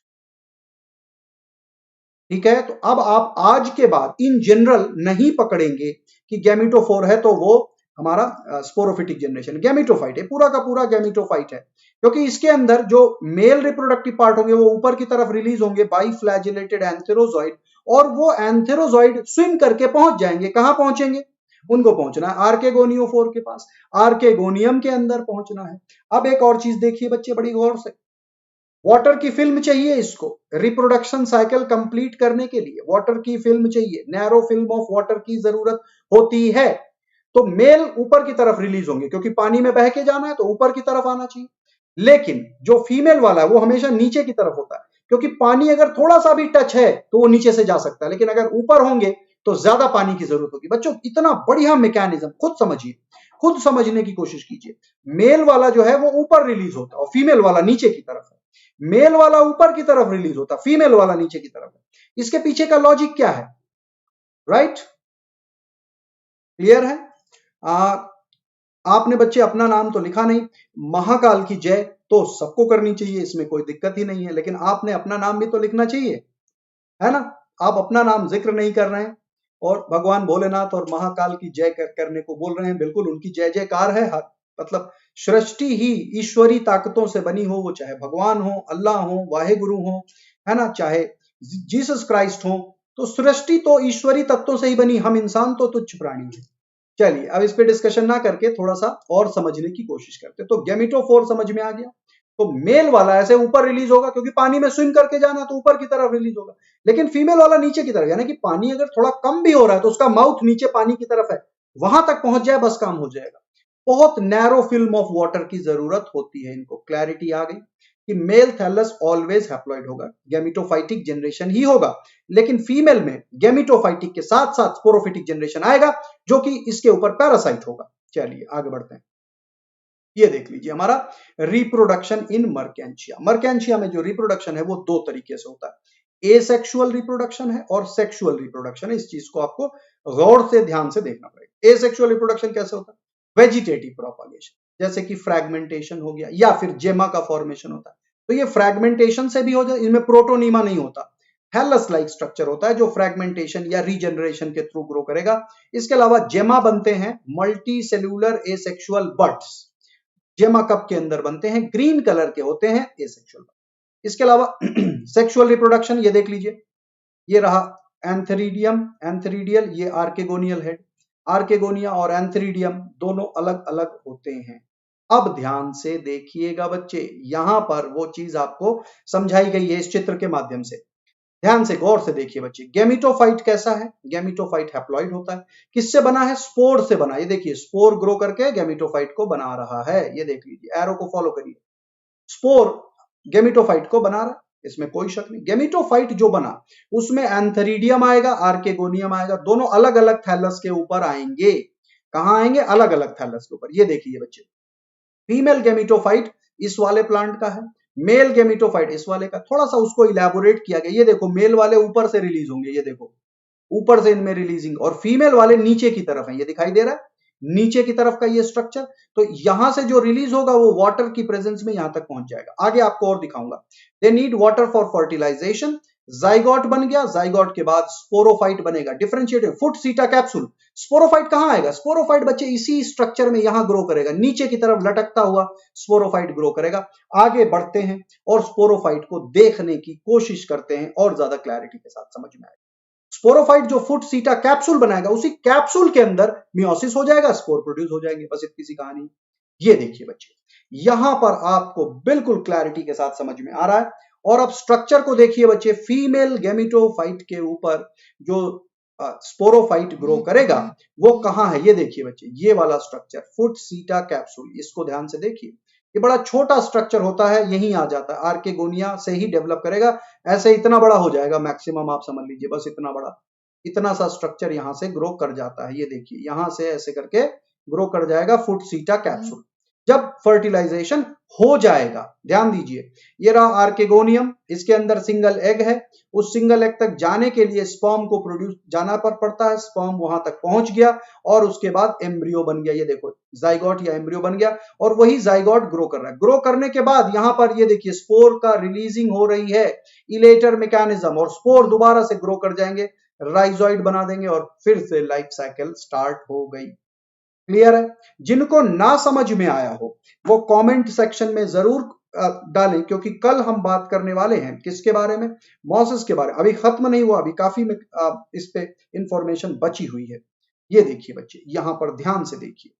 ठीक है। तो अब आप आज के बाद इन जनरल नहीं पकड़ेंगे कि गैमेटोफोर है तो वो हमारा स्पोरोफिटिक जनरेशन, गैमेटोफाइट है, पूरा का पूरा गैमेटोफाइट है। क्योंकि इसके अंदर जो मेल रिप्रोडक्टिव पार्ट होंगे वो ऊपर की तरफ रिलीज होंगे बाई फ्लैजिलेटेड एंथेरोजॉइड, और वो एंथेरोजॉइड स्विम करके पहुंच जाएंगे। कहां पहुंचेंगे? उनको पहुंचना है आर्केगोनियोफोर के पास, आर्केगोनियम के अंदर पहुंचना है। अब एक और चीज देखिए बच्चे बड़ी गौर से, वाटर की फिल्म चाहिए इसको रिप्रोडक्शन साइकिल कंप्लीट करने के लिए, वाटर की फिल्म चाहिए, नैरो फिल्म ऑफ वाटर की जरूरत होती है। तो मेल ऊपर की तरफ रिलीज होंगे क्योंकि पानी में बह के जाना है तो ऊपर की तरफ आना चाहिए। लेकिन जो फीमेल वाला है वो हमेशा नीचे की तरफ होता है, क्योंकि पानी अगर थोड़ा सा भी टच है तो वो नीचे से जा सकता है, लेकिन अगर ऊपर होंगे तो ज्यादा पानी की जरूरत होगी। बच्चों इतना बढ़िया मैकेनिज्म, खुद समझिए, खुद समझने की कोशिश कीजिए। मेल वाला जो है वो ऊपर रिलीज होता है और फीमेल वाला नीचे की तरफ है। मेल वाला ऊपर की तरफ रिलीज होता है, फीमेल वाला नीचे की तरफ है। इसके पीछे का लॉजिक क्या है? राइट? क्लियर है? आपने बच्चे अपना नाम तो लिखा नहीं, महाकाल की जय तो सबको करनी चाहिए, इसमें कोई दिक्कत ही नहीं है, लेकिन आपने अपना नाम भी तो लिखना चाहिए, है ना? आप अपना नाम जिक्र नहीं कर रहे हैं और भगवान भोलेनाथ और महाकाल की जय करने को बोल रहे हैं। बिल्कुल उनकी जय जयकार है। मतलब सृष्टि ही ईश्वरी ताकतों से बनी हो, वो चाहे भगवान हो, अल्लाह हो, वाहेगुरु हो, है ना, चाहे जीसस क्राइस्ट हो, तो सृष्टि तो ईश्वरी तत्वों से ही बनी, हम इंसान तो तुच्छ प्राणी हैं। चलिए अब इस पे डिस्कशन ना करके थोड़ा सा और समझने की कोशिश करते। तो गैमेटोफोर समझ में आ गया। तो मेल वाला ऐसे ऊपर रिलीज होगा क्योंकि पानी में स्विम करके जाना तो ऊपर की तरफ रिलीज होगा, लेकिन फीमेल वाला नीचे की तरफ, यानी कि पानी अगर थोड़ा कम भी हो रहा है तो उसका माउथ नीचे पानी की तरफ है, वहां तक पहुंच जाए बस काम हो जाएगा। बहुत नैरो फिल्म ऑफ वाटर की जरूरत होती है इनको। क्लैरिटी आ गई कि मेल थैलस ऑलवेज हैप्लॉइड होगा, गैमेटोफाइटिक जनरेशन ही होगा, लेकिन फीमेल में गैमेटोफाइटिक के साथ साथ स्पोरोफिटिक जनरेशन आएगा जो कि इसके ऊपर पैरासाइट होगा। चलिए आगे बढ़ते हैं। ये देख लीजिए हमारा रिप्रोडक्शन इन मर्केंशिया। मर्केंशिया में जो रिप्रोडक्शन है वो दो तरीके से होता है, एसेक्सुअल रिप्रोडक्शन है और सेक्सुअल रिप्रोडक्शन है। इस चीज को आपको गौर से ध्यान से देखना पड़ेगा। एसेक्सुअल रिप्रोडक्शन कैसे होता है? वेजिटेटिव प्रोपागेशन, जैसे कि फ्रैगमेंटेशन हो गया या फिर जेमा का फॉर्मेशन होता है, तो ये फ्रैगमेंटेशन से भी हो जाए, इनमें प्रोटोनीमा नहीं होता, हेलस लाइक स्ट्रक्चर होता है जो फ्रैगमेंटेशन या रीजनरेशन के थ्रू ग्रो करेगा। इसके अलावा जेमा बनते हैं मल्टी सेल्यूलर एसेक्सुअल बड्स, जेमा कप के अंदर बनते हैं, ग्रीन कलर के होते हैं एसेक्सुअल। इसके अलावा सेक्सुअल रिप्रोडक्शन ये देख लीजिए, ये रहा एंथेरिडियम, एंथेरिडियल, ये आर्केगोनियल हेड। आर्केगोनिया और एंथेरिडियम दोनों अलग अलग होते हैं। अब ध्यान से देखिएगा बच्चे, यहां पर वो चीज आपको समझाई गई है इस चित्र के माध्यम से। ध्यान से गौर से देखिए बच्चे, गेमिटोफाइट कैसा है? गेमिटोफाइट हैप्लॉइड होता है। किससे बना है? स्पोर से बना। ये देखिए स्पोर ग्रो करके गेमिटोफाइट को बना रहा है। ये देख लीजिए, एरो को फॉलो करिए। स्पोर गेमिटोफाइट को बना रहा है, इसमें कोई शक नहीं। गेमिटोफाइट जो बना उसमें एंथरीडियम आएगा, आर्केगोनियम आएगा, दोनों अलग अलग थैलस के ऊपर आएंगे। कहां आएंगे? अलग अलग थैलस के ऊपर। ये देखिए बच्चे, फीमेल गेमिटोफाइट इस वाले प्लांट का है, मेल गेमिटोफाइट इस वाले का। थोड़ा सा उसको इलेबोरेट किया गया। ये देखो मेल वाले ऊपर से रिलीज होंगे, ये देखो ऊपर से इनमें रिलीजिंग, और फीमेल वाले नीचे की तरफ है। ये दिखाई दे रहा है नीचे की तरफ का ये स्ट्रक्चर। तो यहां से जो रिलीज होगा वो वाटर की प्रेजेंस में यहां तक पहुंच जाएगा। आगे आपको और दिखाऊंगा। They need water for fertilisation. Zygote बन गया, जाइगोट के बाद स्पोरोफाइट बनेगा, differentiated foot seta capsule. Sporophyte कहां आएगा? स्पोरोफाइट बच्चे इसी स्ट्रक्चर में यहां ग्रो करेगा, नीचे की तरफ लटकता हुआ स्पोरोफाइट ग्रो करेगा। आगे बढ़ते हैं और स्पोरोफाइट को देखने की कोशिश करते हैं और ज्यादा क्लैरिटी के साथ समझ में आएगा। स्पोरोफाइट जो फुट सीटा कैप्सूल बनाएगा, उसी कैप्सूल के अंदर मियोसिस हो जाएगा, स्पोर प्रोड्यूस हो जाएंगे। बस इतनी सी कहानी। ये देखिए बच्चे, यहां पर आपको बिल्कुल क्लैरिटी के साथ समझ में आ रहा है। और अब स्ट्रक्चर को देखिए बच्चे, फीमेल गेमिटोफाइट के ऊपर जो स्पोरोफाइट ग्रो करेगा वो कहां है? ये देखिए बच्चे, ये वाला स्ट्रक्चर फुट सीटा कैप्सूल, इसको ध्यान से देखिए। ये बड़ा छोटा स्ट्रक्चर होता है, यहीं आ जाता है, आर्केगोनिया से ही डेवलप करेगा। ऐसे इतना बड़ा हो जाएगा मैक्सिमम, आप समझ लीजिए बस इतना बड़ा, इतना सा स्ट्रक्चर यहां से ग्रो कर जाता है। ये देखिए यहां से ऐसे करके ग्रो कर जाएगा फुट सीटा कैप्सूल। जब फर्टिलाइजेशन हो जाएगा, ध्यान दीजिए, ये रहा आर्केगोनियम, इसके अंदर सिंगल एग है। उस सिंगल एग तक जाने के लिए स्पर्म को प्रोड्यूस जाना पड़ता है। स्पर्म वहां तक पहुंच गया और उसके बाद एम्ब्रियो बन गया। ये देखो जाइगोट या एम्ब्रियो बन गया और वही जाइगोट ग्रो कर रहा है। ग्रो करने के बाद यहां पर ये देखिए स्पोर का रिलीजिंग हो रही है, इलेटर मैकेनिज्म, और स्पोर दोबारा से ग्रो कर जाएंगे, राइजोइड बना देंगे और फिर से लाइफ साइकिल स्टार्ट हो गई। क्लियर है? जिनको ना समझ में आया हो वो कमेंट सेक्शन में जरूर डालें, क्योंकि कल हम बात करने वाले हैं किसके बारे में? मॉसेस के बारे में। अभी खत्म नहीं हुआ, अभी काफी इस पे इंफॉर्मेशन बची हुई है। ये देखिए बच्चे, यहां पर ध्यान से देखिए,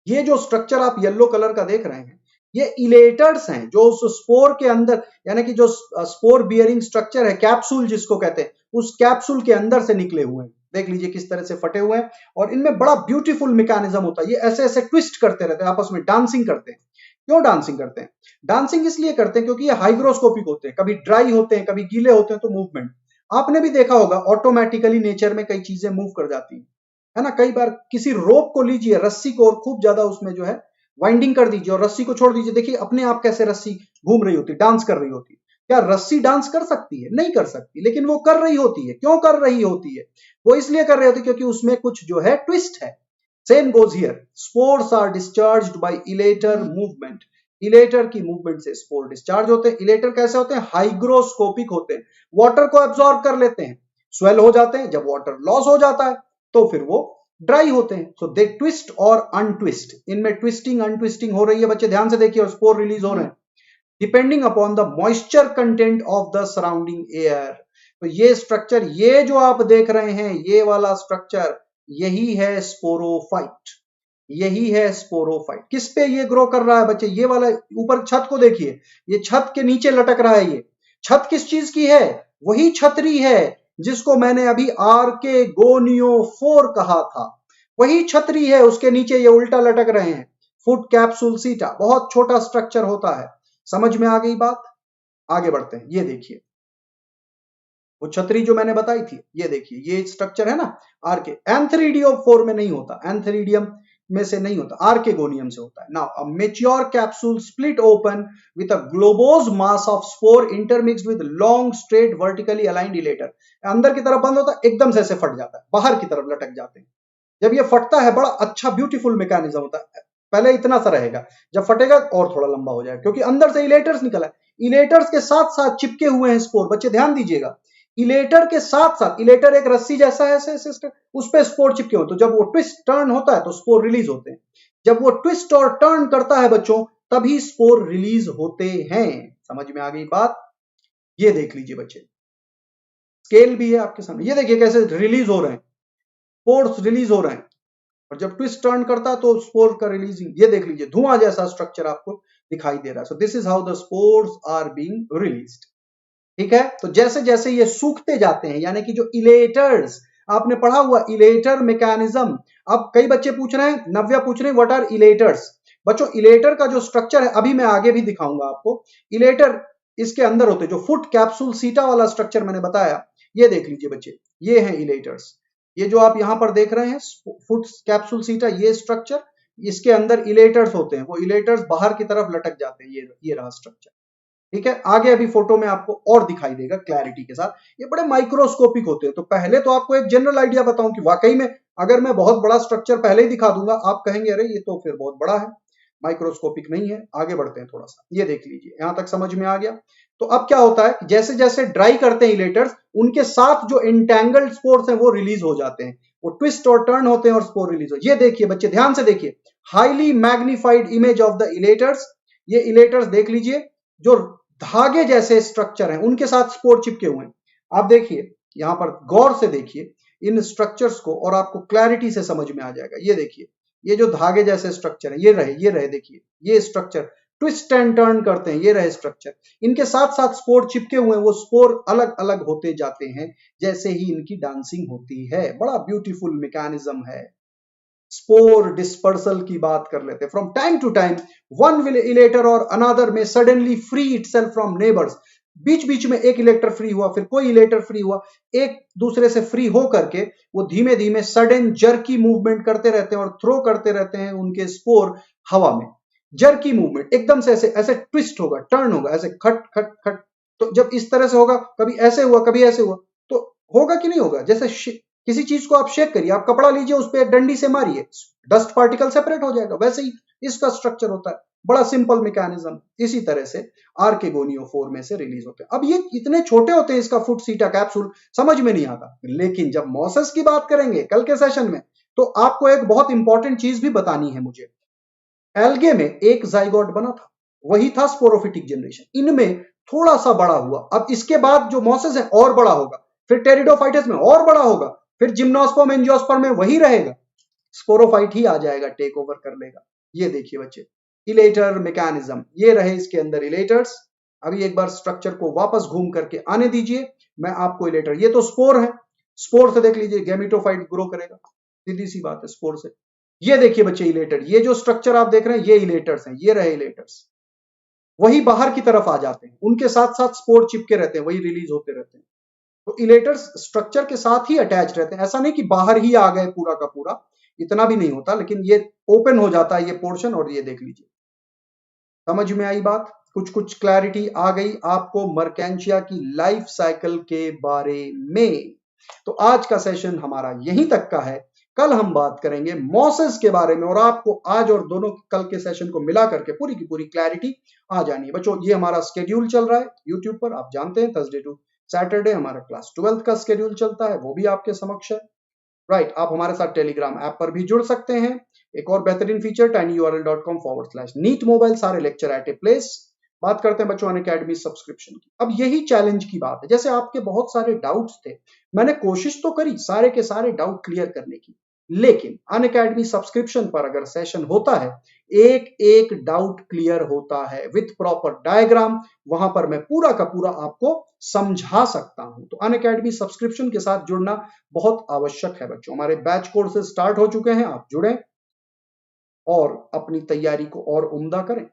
ये जो स्ट्रक्चर आप येलो कलर का देख रहे हैं, ये इलेटर्स हैं जो उस स्पोर के अंदर, यानी कि जो स्पोर बियरिंग स्ट्रक्चर है, कैप्सूल जिसको कहते हैं, उस कैप्सूल के अंदर से निकले हुए हैं। देख लीजिए किस तरह से फटे हुए हैं, और इनमें बड़ा ब्यूटीफुल मैकेनिज्म होता है। ये ऐसे ऐसे ट्विस्ट करते रहते हैं, आपस में डांसिंग करते हैं। क्यों डांसिंग करते हैं? डांसिंग इसलिए करते हैं क्योंकि ये हाइग्रोस्कोपिक होते हैं, कभी ड्राई होते हैं, कभी गीले होते हैं, तो मूवमेंट आपने भी देखा होगा, ऑटोमेटिकली नेचर में कई चीजें मूव कर जाती हैं, है ना। कई बार किसी रोप को लीजिए, रस्सी को, और खूब ज्यादा उसमें जो है वाइंडिंग कर दीजिए और रस्सी को छोड़ दीजिए, देखिए अपने आप कैसे रस्सी घूम रही होती, डांस कर रही होती। क्या रस्सी डांस कर सकती है? नहीं कर सकती, लेकिन वो कर रही होती है। क्यों कर रही होती है? वो इसलिए कर रही होती है क्योंकि उसमें कुछ जो है ट्विस्ट है। Same goes here, spores are discharged by elater movement. Elater की मूवमेंट से स्पोर डिस्चार्ज होते हैं। इलेटर कैसे होते हैं? हाइग्रोस्कोपिक होते हैं, वाटर को एब्जॉर्ब कर लेते हैं, स्वेल हो जाते हैं। जब वाटर लॉस हो जाता है तो फिर वो ड्राई होते हैं। सो दे ट्विस्ट और अनट्विस्ट, इनमें ट्विस्टिंग अनट्विस्टिंग हो रही है बच्चे, ध्यान से देखिए, और स्पोर रिलीज हो रहे हैं depending upon the moisture content of the surrounding air. तो ये स्ट्रक्चर, ये जो आप देख रहे हैं, ये वाला स्ट्रक्चर, यही है स्पोरोफाइट। यही है स्पोरोफाइट। किस पे ये ग्रो कर रहा है बच्चे? ये वाला ऊपर छत को देखिए, ये छत के नीचे लटक रहा है। ये छत किस चीज की है? वही छतरी है जिसको मैंने अभी आर्केगोनियोफोर कहा था। वही छतरी है, उसके नीचे ये उल्टा लटक रहे हैं। फुट कैप्सूल सीटा, बहुत छोटा स्ट्रक्चर होता है। समझ में आ गई बात? आगे बढ़ते हैं। ये देखिए वो छतरी जो मैंने बताई थी, ये देखिए ये स्ट्रक्चर है ना, आर्के, एंथरीडियम 4 में नहीं होता, एंथरीडियम में से नहीं होता, आर्केगोनियम से होता है। Now a mature capsule split open with a globose mass of spore intermixed with long straight vertically aligned elater. अंदर की तरफ बंद होता है, एकदम से ऐसे फट जाता है, बाहर की तरफ लटक जाते हैं। जब ये फटता है, बड़ा अच्छा ब्यूटीफुल मैकेनिज्म होता है। पहले इतना सा रहेगा, जब फटेगा और थोड़ा लंबा हो जाएगा, क्योंकि अंदर से इलेटर्स निकला है। इलेटर्स के साथ साथ चिपके हुए हैं स्पोर। बच्चे ध्यान दीजिएगा, इलेटर के साथ साथ, इलेटर एक रस्सी जैसा है ऐसे, उस पे स्पोर चिपके हुए। तो जब वो ट्विस्ट टर्न होता है तो स्पोर रिलीज होते हैं। जब वो ट्विस्ट और टर्न करता है बच्चों, तभी स्पोर रिलीज होते हैं। समझ में आ गई बात? ये देख लीजिए बच्चे, स्केल भी है आपके सामने, ये देखिए कैसे रिलीज हो रहे हैं, स्पोर्स रिलीज हो रहे हैं। और जब ट्विस्ट टर्न करता है तो स्पोर का रिलीजिंग, ये देख लीजिए धुआं जैसा स्ट्रक्चर आपको दिखाई दे रहा है। So this is how the spores are being released. ठीक है, तो जैसे जैसे ये सूखते जाते हैं, यानी कि जो इलेटर्स आपने पढ़ा हुआ इलेटर मैकेनिज्म। अब कई बच्चे पूछ रहे हैं, नव्या पूछ रहे हैं व्हाट आर इलेटर्स। बच्चों इलेटर का जो स्ट्रक्चर है अभी मैं आगे भी दिखाऊंगा आपको। इलेटर इसके अंदर होते हैं, जो फुट कैप्सूल सीटा वाला स्ट्रक्चर मैंने बताया, ये देख लीजिए बच्चे, ये है इलेटर्स। ये जो आप यहां पर देख रहे हैं फुट कैप्सूल सीटा, ये स्ट्रक्चर, इसके अंदर इलेटर्स होते हैं। वो इलेटर्स बाहर की तरफ लटक जाते हैं, ये रहा स्ट्रक्चर। ठीक है, आगे अभी फोटो में आपको और दिखाई देगा क्लैरिटी के साथ। ये बड़े माइक्रोस्कोपिक होते हैं। तो पहले तो आपको एक जनरल आइडिया बताऊं कि वाकई में अगर मैं बहुत बड़ा स्ट्रक्चर पहले ही दिखा दूंगा, आप कहेंगे अरे ये तो फिर बहुत बड़ा है, माइक्रोस्कोपिक नहीं है। आगे बढ़ते हैं थोड़ा सा, ये देख लीजिए, यहां तक समझ में आ गया। तो अब क्या होता है, जैसे जैसे ड्राई करते हैं इलेटर्स, उनके साथ जो इंटेंगल्ड स्पोर्स हैं वो रिलीज हो जाते हैं, वो ट्विस्ट और टर्न होते हैं और स्पोर रिलीज हो। ये देखिए बच्चे, ध्यान से देखिए, highly magnified image of the इलेटर्स। ये इलेटर्स देख लीजिए, जो धागे जैसे स्ट्रक्चर हैं उनके साथ स्पोर चिपके हुए हैं। आप देखिए, यहां पर गौर से देखिए इन स्ट्रक्चर्स को और आपको क्लैरिटी से समझ में आ जाएगा। ये देखिए, ये जो धागे जैसे स्ट्रक्चर है, ये रहे देखिए, ये स्ट्रक्चर ट्विस्ट एंड टर्न करते हैं, ये रहे स्ट्रक्चर, इनके साथ साथ स्पोर चिपके हुए हैं। वो स्पोर अलग अलग होते जाते हैं जैसे ही इनकी डांसिंग होती है। बड़ा ब्यूटीफुल मैकेनिज्म है। स्पोर डिस्पर्सल की बात कर लेते हैं। From time to time one will elater or another may suddenly free itself from neighbours. बीच बीच में एक इलेक्टर फ्री हुआ, फिर कोई इलेक्टर फ्री हुआ, एक दूसरे से फ्री हो करके वो धीमे धीमे सडन जर्की मूवमेंट करते रहते हैं और थ्रो करते रहते हैं उनके स्पोर हवा में। जर्की मूवमेंट, एकदम से ऐसे ऐसे ट्विस्ट होगा, टर्न होगा, ऐसे खट खट खट। तो जब इस तरह से होगा, कभी ऐसे हुआ कभी ऐसे हुआ, तो होगा कि नहीं होगा। जैसे किसी चीज को आप शेक करिए, आप कपड़ा लीजिए, उस पर डंडी से मारिए, डस्ट पार्टिकल सेपरेट हो जाएगा। वैसे ही इसका स्ट्रक्चर होता है, बड़ा सिंपल मैकेनिज्म। इसी तरह से आर्केगोनियोफोर में से रिलीज होते हैं। अब ये इतने छोटे होते हैं, इसका फुट सीटा कैप्सूल समझ में नहीं आता। लेकिन जब मॉसेस की बात करेंगे कल के सेशन में, तो आपको एक बहुत इंपॉर्टेंट चीज भी बतानी है मुझे। एल्गे में एक जाइगोट बना था, वही था स्पोरोफिटिक जनरेशन। इनमें थोड़ा सा बड़ा हुआ। अब इसके बाद जो मॉसेस है और बड़ा होगा, फिर टेरिडोफाइटस में और बड़ा होगा, फिर जिम्नोस्पर्म एंजियोस्पर्म में वही रहेगा, स्पोरोफाइट ही आ जाएगा, टेक ओवर कर लेगा। ये देखिए बच्चे, इलेटर मैकेनिज्म, ये रहे इसके अंदर इलेटर्स। अभी एक बार स्ट्रक्चर को वापस घूम करके आने दीजिए, मैं आपको इलेटर, ये तो स्पोर है, स्पोर से देख लीजिए गैमेटोफाइट ग्रो करेगा, सीधी सी बात है स्पोर से। ये देखिए बच्चे इलेटर, ये जो स्ट्रक्चर आप देख रहे हैं ये इलेटर्स हैं, ये रहे इलेटर्स। वही बाहर की तरफ आ जाते हैं, उनके साथ साथ स्पोर चिपके रहते हैं, वही रिलीज होते रहते हैं। तो इलेटर्स स्ट्रक्चर के साथ ही अटैच रहते हैं, ऐसा नहीं कि बाहर ही आ गए पूरा का पूरा, इतना भी नहीं होता, लेकिन ये ओपन हो जाता है ये पोर्शन। और ये देख लीजिए, समझ में आई बात, कुछ कुछ क्लैरिटी आ गई आपको मर्केंशिया की लाइफ साइकिल के बारे में। तो आज का सेशन हमारा यहीं तक का है। कल हम बात करेंगे मॉसेस के बारे में, और आपको आज और दोनों कल के सेशन को मिला करके पूरी की पूरी क्लैरिटी आ जानी है। बच्चों ये हमारा स्केड्यूल चल रहा है यूट्यूब पर, आप जानते हैं थर्सडे टू सैटरडे हमारा क्लास 12th का स्केड्यूल चलता है, वो भी आपके समक्ष है। राइट, आप हमारे साथ टेलीग्राम ऐप पर भी जुड़ सकते हैं। एक और बेहतरीन फीचर tinyurl.com/neat मोबाइल, सारे लेक्चर एट ए प्लेस। बात करते हैं बच्चों अनअकैडमी सब्सक्रिप्शन की। अब यही चैलेंज की बात है, जैसे आपके बहुत सारे डाउट्स थे, मैंने कोशिश तो करी सारे के सारे डाउट क्लियर करने की, लेकिन अनअकैडमी सब्सक्रिप्शन पर अगर सेशन होता है, एक एक डाउट क्लियर होता है विथ प्रॉपर डायग्राम। वहां पर मैं पूरा का पूरा आपको समझा सकता हूं। तो अनअकैडमी सब्सक्रिप्शन के साथ जुड़ना बहुत आवश्यक है बच्चों। हमारे बैच कोर्सेज स्टार्ट हो चुके हैं, आप जुड़ें और अपनी तैयारी को और उम्दा करें।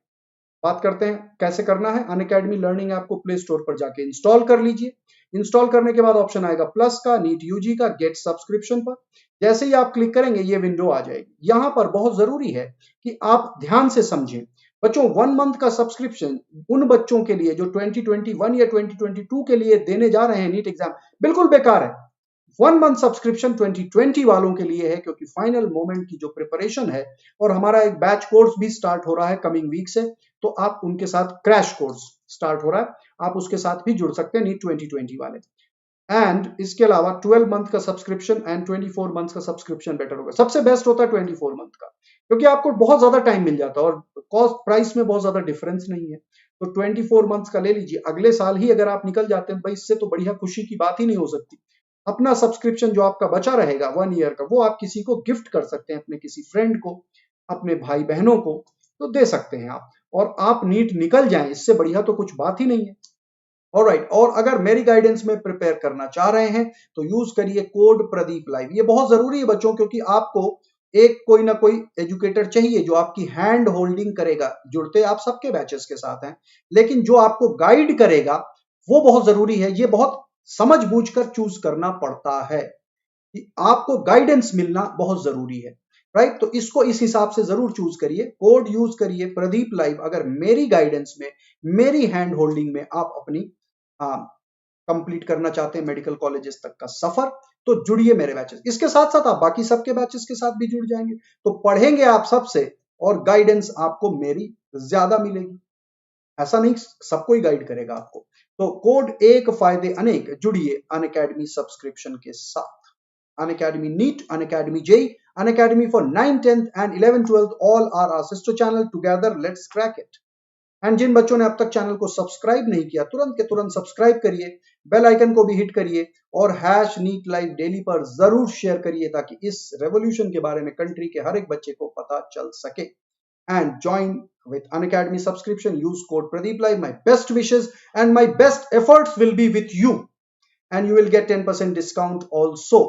बात करते हैं कैसे करना है। अनअकैडमी लर्निंग ऐप को प्ले स्टोर पर जाके इंस्टॉल कर लीजिए। इंस्टॉल करने के बाद ऑप्शन आएगा प्लस का, नीट यूजी का, गेट सब्सक्रिप्शन पर। जैसे ही आप क्लिक करेंगे ये विंडो आ जाएगी। यहां पर बहुत जरूरी है कि आप ध्यान से समझें बच्चों, 1 मंथ का सब्सक्रिप्शन उन बच्चों के लिए जो 2021 या 2022 के लिए देने जा रहे हैं नीट एग्जाम, बिल्कुल बेकार है। 1 मंथ सब्सक्रिप्शन 2020 वालों के लिए है, क्योंकि फाइनल मोमेंट की जो प्रिपरेशन है, और हमारा एक बैच कोर्स भी स्टार्ट हो रहा है कमिंग वीक से, तो आप उनके साथ क्रैश कोर्स स्टार्ट हो रहा है, आप उसके साथ भी जुड़ सकते हैं नीट 2020 वाले। एंड इसके अलावा 12 मंथ का सब्सक्रिप्शन एंड 24 मंथ का सब्सक्रिप्शन बेटर होगा। सबसे बेस्ट होता है 24 मंथ का, क्योंकि आपको बहुत ज्यादा टाइम मिल जाता है और कॉस्ट प्राइस में बहुत ज्यादा डिफरेंस नहीं है। तो 24 मंथ्स का ले लीजिए, अगले साल ही अगर आप निकल जाते हैं भाई, इससे तो बढ़िया खुशी की बात ही नहीं हो सकती। अपना सब्सक्रिप्शन जो आपका बचा रहेगा 1 ईयर का, वो आप किसी को गिफ्ट कर सकते हैं, अपने किसी फ्रेंड को, अपने भाई बहनों को, तो दे सकते हैं आप, और आप नीट निकल जाएं, इससे बढ़िया तो कुछ बात ही नहीं है। ऑलराइट, और अगर मेरी गाइडेंस में प्रिपेयर करना चाह रहे हैं तो यूज करिए कोड प्रदीप लाइव। ये बहुत जरूरी है बच्चों, क्योंकि आपको एक कोई ना कोई एजुकेटर चाहिए जो आपकी हैंड होल्डिंग करेगा। जुड़ते आप सबके बैचेस के साथ हैं, लेकिन जो आपको गाइड करेगा वो बहुत जरूरी है। ये बहुत समझ बूझ कर चूज करना पड़ता है कि आपको गाइडेंस मिलना बहुत जरूरी है, राइट। तो इसको इस हिसाब से जरूर चूज करिए, कोड यूज करिए प्रदीप लाइव। अगर मेरी गाइडेंस में, मेरी हैंड होल्डिंग में आप अपनी कंप्लीट करना चाहते हैं मेडिकल कॉलेजेस तक का सफर, तो जुड़िए मेरे बैचेस। इसके साथ साथ आप बाकी सबके बैचेस के साथ भी जुड़ जाएंगे, तो पढ़ेंगे आप सबसे और गाइडेंस आपको मेरी ज्यादा मिलेगी। ऐसा नहीं सबको ही गाइड करेगा आपको। तो कोड एक फायदे अनेक, जुड़िए अनअकैडमी सब्सक्रिप्शन के साथ। Unacademy NEET, Unacademy JEE, Unacademy for 9th 10th and 11th 12th, all are our sister channel, together let's crack it. And जिन बच्चों ने अब तक चैनल को सब्सक्राइब नहीं किया, तुरंत के तुरंत सब्सक्राइब करिए, बेल आइकन को भी हिट करिए, और हैश नीट लाइव डेली पर जरूर शेयर करिए, ताकि इस रेवोल्यूशन के बारे में कंट्री के हर एक बच्चे को पता चल सके। And join with Unacademy subscription, use code Pradeep Live. My best wishes and my best efforts will be with you, and you will get 10% discount also.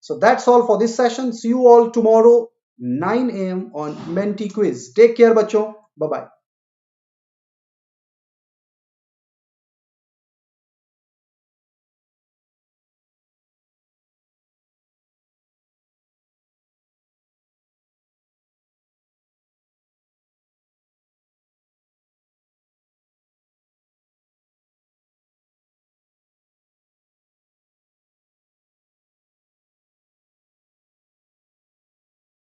So that's all for this session. See you all tomorrow 9 a.m. on Menti Quiz. Take care बच्चों, bye bye.